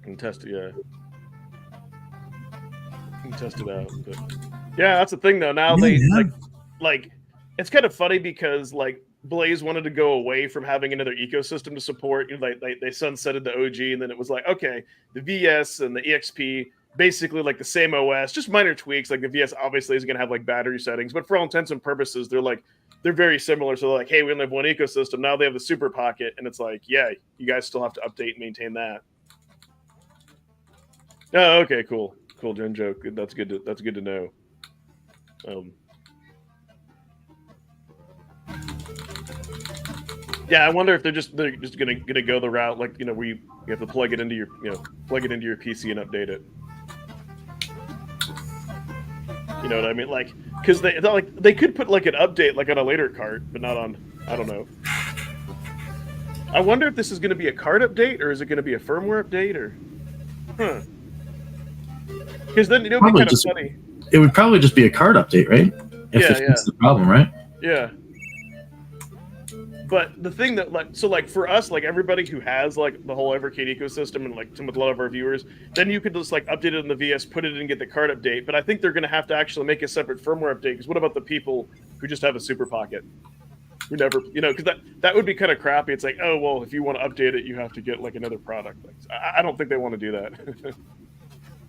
And test it, yeah. And test it out. But yeah, that's the thing though. Now like it's kind of funny because like Blaze wanted to go away from having another ecosystem to support. They sunsetted the OG, and then it was like, okay, the VS and the EXP basically like the same OS, just minor tweaks. Like the VS obviously is going to have like battery settings, but for all intents and purposes, they're very similar. So they're like, hey, we only have one ecosystem. Now they have the Super Pocket, and it's like, yeah, you guys still have to update and maintain that. Oh, okay, cool, Jen joke. That's good to know. Yeah, I wonder if they're just gonna go the route like where you have to plug it into your PC and update it. You know what I mean? Like, because they could put like an update like on a later cart, but not on. I don't know. I wonder if this is going to be a cart update or is it going to be a firmware update or, Because then it'll be kind of funny. It would probably just be a card update, right? If that's the problem, right? Yeah. But the thing that for us, like everybody who has like the whole Evercade ecosystem and like with a lot of our viewers, then you could just like update it in the VS, put it in and get the card update. But I think they're going to have to actually make a separate firmware update. Because what about the people who just have a Super Pocket? Who never, because that would be kind of crappy. It's like, oh well, if you want to update it, you have to get like another product. Like, I don't think they want to do that.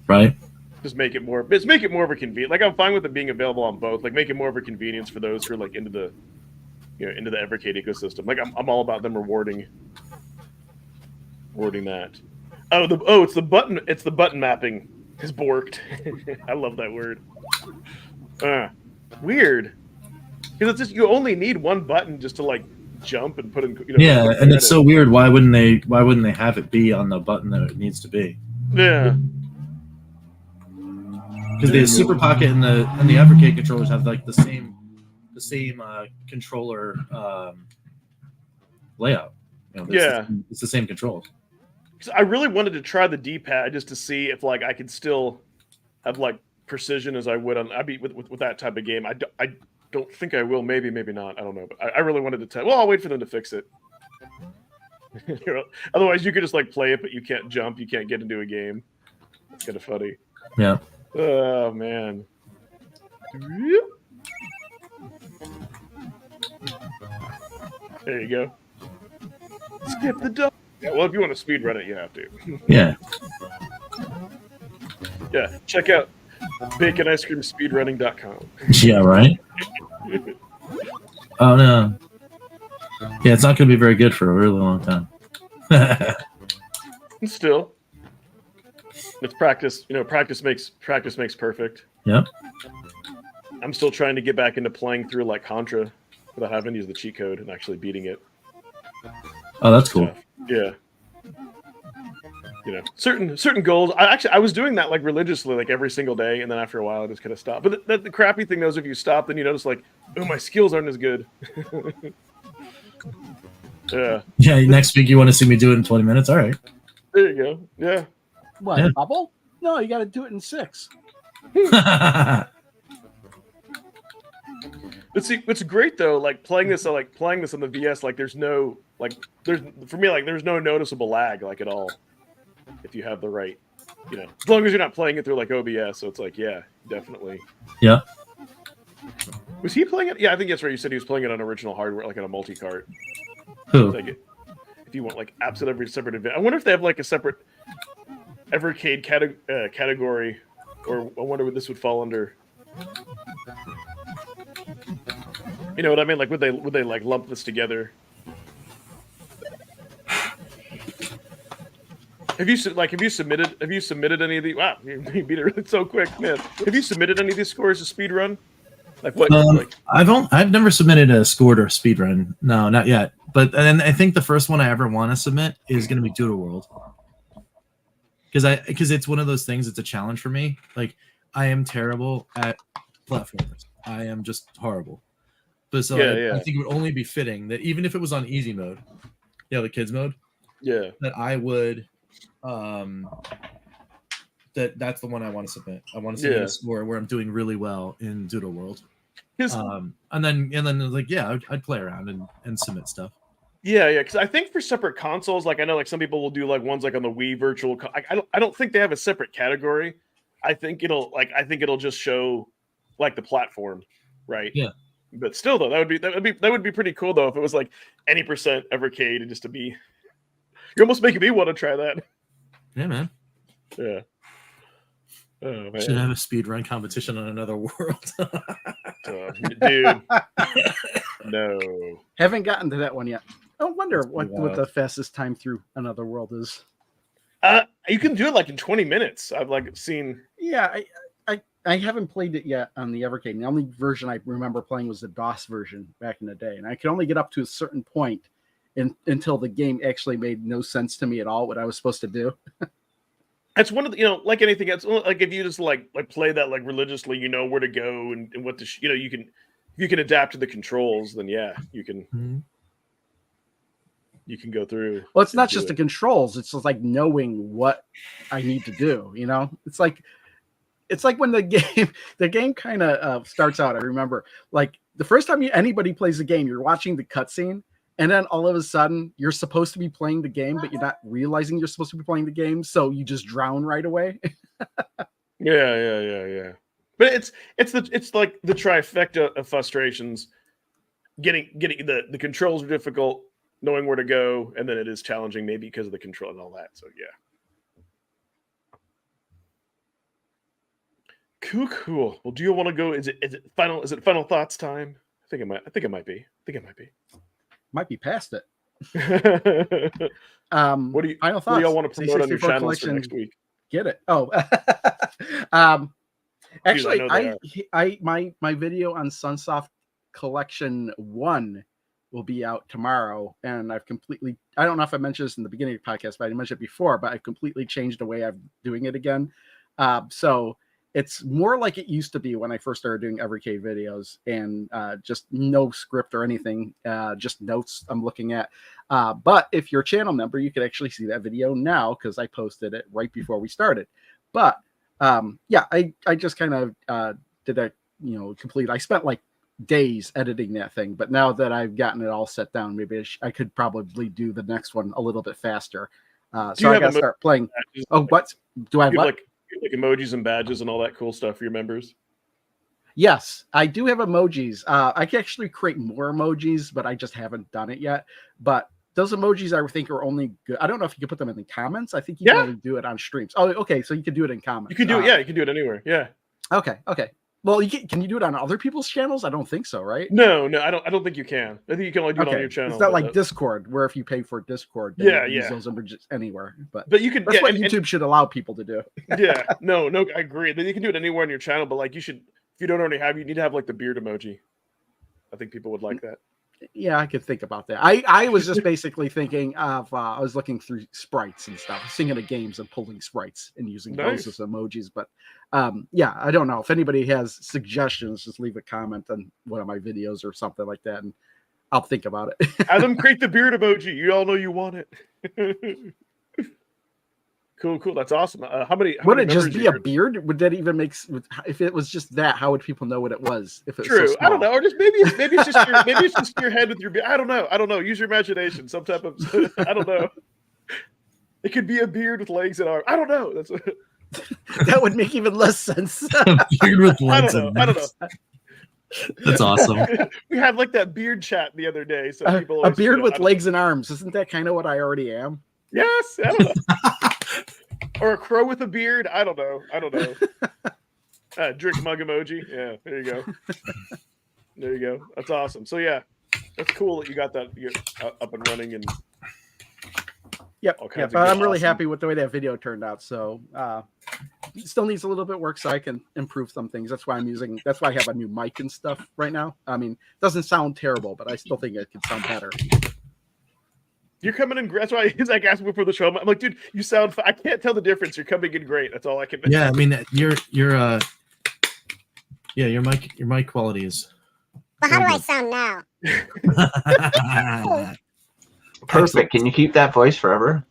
Right. Just make it more of a convenience. Like I'm fine with it being available on both. Like make it more of a convenience for those who are like into the Evercade ecosystem. Like I'm all about them rewarding that. It's the button. It's the button mapping is borked. I love that word. Weird. Because it's just you only need one button just to like jump and put in. Yeah, and it's so weird. Why wouldn't they have it be on the button that it needs to be? Yeah. Because the Super Pocket and the Evercade controllers have like the same controller layout. It's the same controls. I really wanted to try the D-pad just to see if like I could still have like precision as I would on with that type of game. I don't think I will. Maybe not. I don't know. But I really wanted to test. Well, I'll wait for them to fix it. Otherwise, you could just like play it, but you can't jump. You can't get into a game. It's kind of funny. Yeah. Oh man. There you go. Skip the dog. Yeah, well, if you want to speed run it, you have to. Yeah. Yeah. Check out baconicecreamspeedrunning.com. Yeah. Right. Oh no. Yeah, it's not going to be very good for a really long time. Still, it's practice. Practice makes perfect. Yep. I'm still trying to get back into playing through like Contra without having to use the cheat code and actually beating it. Oh, that's cool. Yeah. Certain goals. I was doing that like religiously, like every single day, and then after a while, I just kind of stopped. But the crappy thing is, if you stop, then you notice like, oh, my skills aren't as good. Yeah. Yeah. Next week, you want to see me do it in 20 minutes? All right. There you go. Yeah. What, Yeah. bubble? No, you got to do it in 6. But see, what's great though, like playing this on the VS, like there's no noticeable lag like at all. If you have the right, as long as you're not playing it through like OBS, so it's like, yeah, definitely. Yeah. Was he playing it? Yeah, I think that's right. You said he was playing it on original hardware, like on a multi-cart. Who? Like if you want like apps at every separate event, I wonder if they have like a separate Evercade category, or I wonder what this would fall under. You know what I mean? Like, would they like lump this together? Have you submitted any of the? Wow, you beat it really so quick, man. Have you submitted any of these scores to Speedrun? Like what? I've never submitted a score to a speedrun. No, not yet. But then I think the first one I ever want to submit is going to be Dodo World, because it's one of those things. It's a challenge for me. Like I am terrible at platformers. I am just horrible. But so I think it would only be fitting that even if it was on easy mode, the kids mode, that I would, that's the one I want to submit. I want to submit a score where I'm doing really well in Dodo World. And then like I'd play around and submit stuff. Yeah, because I think for separate consoles, like I know like some people will do like ones like on the Wii Virtual. I don't think they have a separate category. I think it'll just show like the platform, right? Yeah. But still, though, that would be pretty cool though if it was like any percent Evercade and just to be. You're almost making me want to try that. Yeah, man. Yeah. Oh man. Should have a speedrun competition on Another World. Dude. No. Haven't gotten to that one yet. I wonder what the fastest time through Another World is. You can do it like in 20 minutes. I've like seen. Yeah, I haven't played it yet on the Evercade. The only version I remember playing was the DOS version back in the day, and I could only get up to a certain point, until the game actually made no sense to me at all what I was supposed to do. That's one of the, like anything else, like if you just like play that like religiously, you know where to go and what to, you can, if you can adapt to the controls, then yeah, you can. Mhm. You can go through. Well, it's not just the controls; it's just like knowing what I need to do. It's like when the game kind of starts out. I remember like the first time anybody plays a game, you're watching the cutscene, and then all of a sudden you're supposed to be playing the game, but you're not realizing you're supposed to be playing the game, so you just drown right away. Yeah. But it's like the trifecta of frustrations. Getting the controls are difficult, knowing where to go, and then it is challenging maybe because of the control and all that. So yeah. Cool. Well, do you want to go? Is it final thoughts time? I think it might be. Might be past it. What do you final thoughts? What do y'all want to promote on your C64 channels collection, for next week? Get it? Oh, actually, my video on Sunsoft Collection 1 will be out tomorrow, and I don't know if I mentioned this in the beginning of the podcast, but I mentioned it before, but I've completely changed the way I'm doing it again. So it's more like it used to be when I first started doing Evercade videos, and just no script or anything, just notes I'm looking at. But if you're a channel member, you could actually see that video now because I posted it right before we started. But yeah, I just kind of did that, complete. I spent like days editing that thing, but now that I've gotten it all set down, maybe I could probably do the next one a little bit faster. So I gotta start playing. Oh, what do I have? What? Like emojis and badges and all that cool stuff for your members? Yes, I do have emojis. I can actually create more emojis, but I just haven't done it yet. But those emojis I think are only good. I don't know if you can put them in the comments. I think you can only do it on streams. Oh, okay. So you can do it in comments. You can do it. Yeah, you can do it anywhere. Yeah. Okay. Well, can you do it on other people's channels? I don't think so, right? No, I don't think you can. I think you can only do it on your channel. It's not like Discord, where if you pay for Discord, then you can use those images anywhere. But you can. That's what YouTube should allow people to do. Yeah. No, I agree. Then you can do it anywhere on your channel, but like you should, if you don't already have, you need to have like the beard emoji. I think people would like that. Yeah, I could think about that. I was just basically thinking of I was looking through sprites and stuff, singing of games and pulling sprites and using those as emojis. But yeah, I don't know if anybody has suggestions. Just leave a comment on one of my videos or something like that, and I'll think about it. Have them create the beard emoji. You all know you want it. Cool. That's awesome. How many would it just be a beard? Would that even make? If it was just that, how would people know what it was? If it's true, so I don't know. Or just maybe it's just your head with your beard. I don't know. Use your imagination. Some type of I don't know. It could be a beard with legs and arms. I don't know. That's that would make even less sense. Beard with legs and I don't know. That's awesome. We had like that beard chat the other day. So people a beard with legs and arms. Isn't that kind of what I already am? Yes. I don't know. Or a crow with a beard. I don't know. Drink mug emoji. Yeah, there you go. That's awesome. So yeah, that's cool that you got that up and running and. Yep. But I'm really happy with the way that video turned out. So it still needs a little bit of work so I can improve some things. That's why I have a new mic and stuff right now. I mean, it doesn't sound terrible, but I still think it could sound better. You're coming in. That's why he's like asking me for the show. I'm like, dude, you sound. I can't tell the difference. You're coming in great. That's all I can. Yeah, I mean, your mic quality is. But how do I sound now? Perfect. Can you keep that voice forever?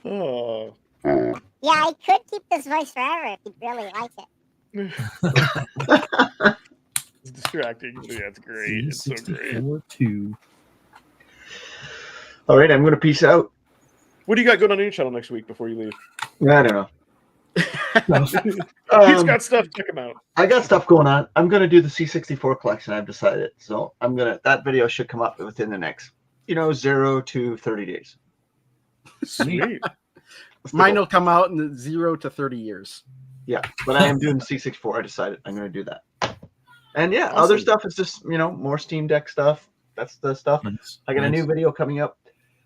Oh. Yeah, I could keep this voice forever if you'd really like it. It's distracting. Yeah, it's great. It's so great. 2. All right, I'm going to peace out. What do you got going on your channel next week before you leave? I don't know. He's got stuff. Check him out. I got stuff going on. I'm going to do the C64 collection. I've decided. So that video should come up within the next, 0 to 30 days. Sweet. Mine will come out in 0 to 30 years. Yeah, but I am doing C64. I decided I'm going to do that. And yeah, Awesome. Other stuff is just, more Steam Deck stuff. That's the stuff. Nice. I got a new video coming up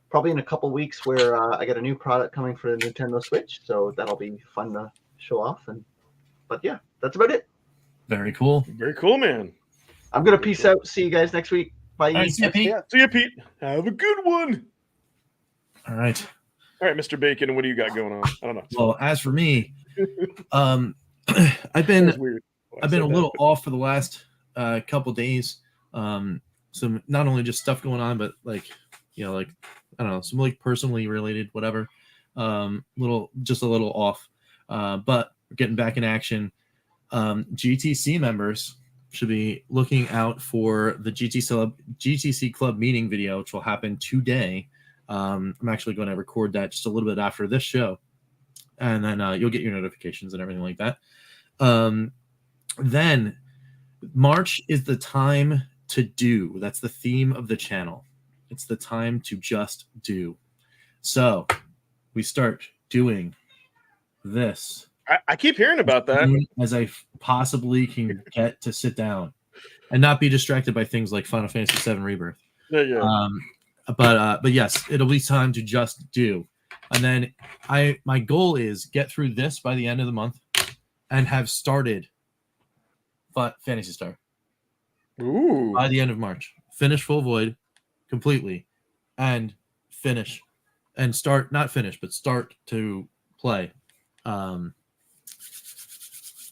probably in a couple weeks where I got a new product coming for the Nintendo Switch. So that'll be fun to show off. But yeah, that's about it. Very cool. Very cool, man. I'm going to peace out. See you guys next week. Bye. All right, see ya, Pete. Yeah. See you, Pete. Have a good one. All right. All right, Mr. Bacon, what do you got going on? I don't know. Well, as for me, I've That been was weird. I've been a little off for the last couple days. Some not only just stuff going on, but like I don't know, some like personally related, whatever. A little off. But we're getting back in action. GTC members should be looking out for the GTC Club meeting video, which will happen today. I'm actually going to record that just a little bit after this show, and then you'll get your notifications and everything like that. Then March is the time to do. That's the theme of the channel. It's the time to just do. So we start doing this. I keep hearing about that. As I possibly can get to sit down and not be distracted by things like Final Fantasy VII Rebirth. Yeah. But yes, it'll be time to just do. And then my goal is get through this by the end of the month and have started Phantasy Star. Ooh. By the end of March. Finish Full Void completely and finish and start, not finish, but start to play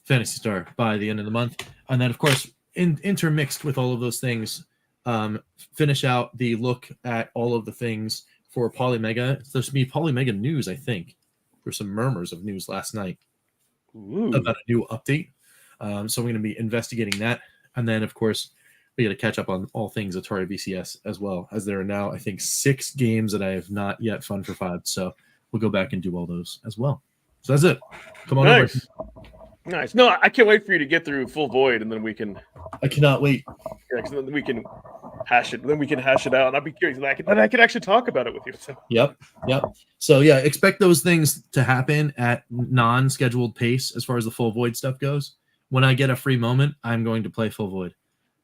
Phantasy Star by the end of the month. And then, of course, intermixed with all of those things, finish out the look at all of the things for Polymega. There's going to be Polymega news, I think. There's some murmurs of news last night about a new update. So I'm going to be investigating that. And then, of course, we got to catch up on all things Atari VCS as well, as there are now, I think, 6 games that I have not yet fun for 5. So we'll go back and do all those as well. So that's it. Come on Nice. over. Nice. No, I can't wait for you to get through Full Void, and then we can. I cannot wait. Yeah, 'cause then we can hash it. Then we can hash it out, and I'll be curious. And I can actually talk about it with you. So. Yep. So yeah, expect those things to happen at non-scheduled pace as far as the Full Void stuff goes. When I get a free moment, I'm going to play Full Void,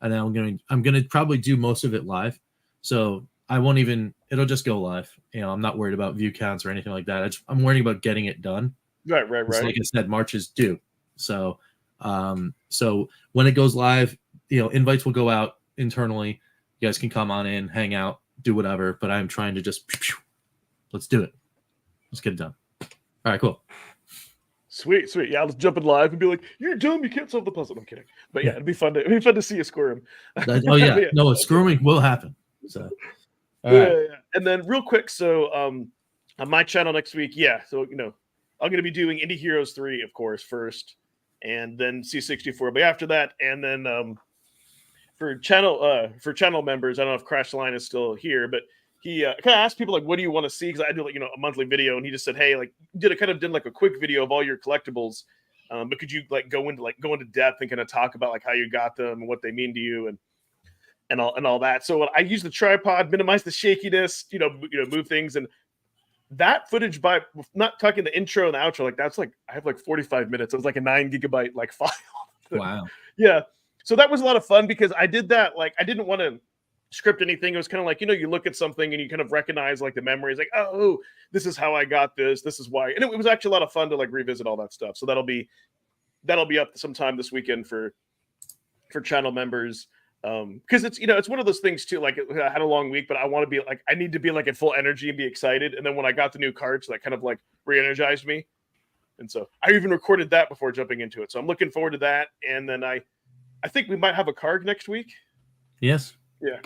and then I'm going to probably do most of it live. So I won't even. It'll just go live. I'm not worried about view counts or anything like that. I'm worrying about getting it done. Right. So like I said, March is due. So, so when it goes live, invites will go out internally. You guys can come on in, hang out, do whatever. But I'm trying to just let's do it. Let's get it done. All right, cool. Sweet. Yeah, I'll just jump in live and be like, "You're dumb. You can't solve the puzzle." I'm kidding, but yeah, it'd be fun to see you squirm. Oh yeah, no, screwing will happen. So, all right. Yeah. And then real quick, so on my channel next week, so I'm going to be doing Indie Heroes 3, of course, first, and then C64. But after that, and then for channel members, I don't know if Crash Line is still here, but he kind of asked people like, "What do you want to see?" Because I do a monthly video, and he just said, "Hey, did a quick video of all your collectibles, but could you go into depth and kind of talk about how you got them and what they mean to you and all that." So I use the tripod, minimize the shakiness, move things, and that footage, by not talking the intro and the outro, that's I have 45 minutes. It was a 9 gigabyte file. Wow. Yeah. So that was a lot of fun because I did that. I didn't want to script anything. It was kind of you look at something and you kind of recognize the memories, oh, this is how I got this. This is why. And it was actually a lot of fun to revisit all that stuff. So that'll be up sometime this weekend for channel members. Because it's one of those things too. I had a long week, but I want to be I need to be at full energy and be excited. And then when I got the new cards, that kind of re-energized me. And so I even recorded that before jumping into it. So I'm looking forward to that. And then I think we might have a card next week. Yes. Yeah.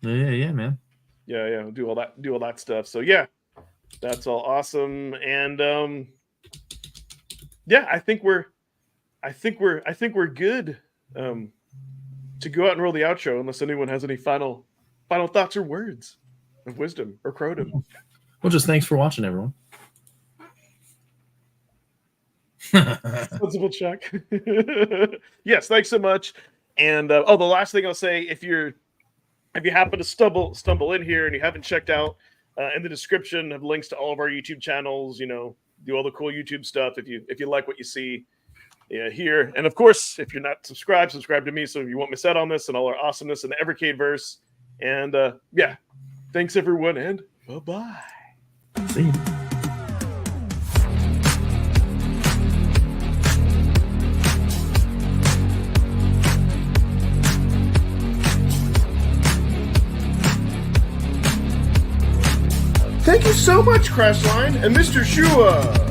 Yeah, man. Yeah. Do all that stuff. So yeah, that's all awesome. And I think we're good. To go out and roll the outro, unless anyone has any final thoughts or words of wisdom or crowdom. Well, just thanks for watching, everyone. Sensible check. Yes, thanks so much. And the last thing I'll say, if you happen to stumble in here and you haven't checked out in the description have links to all of our YouTube channels, do all the cool YouTube stuff if you like what you see. Here. And of course, if you're not subscribed to me so you won't miss out on this and all our awesomeness in the Evercade verse. And thanks everyone, and bye-bye. See you. you so much, Crashline and Mr. Shua.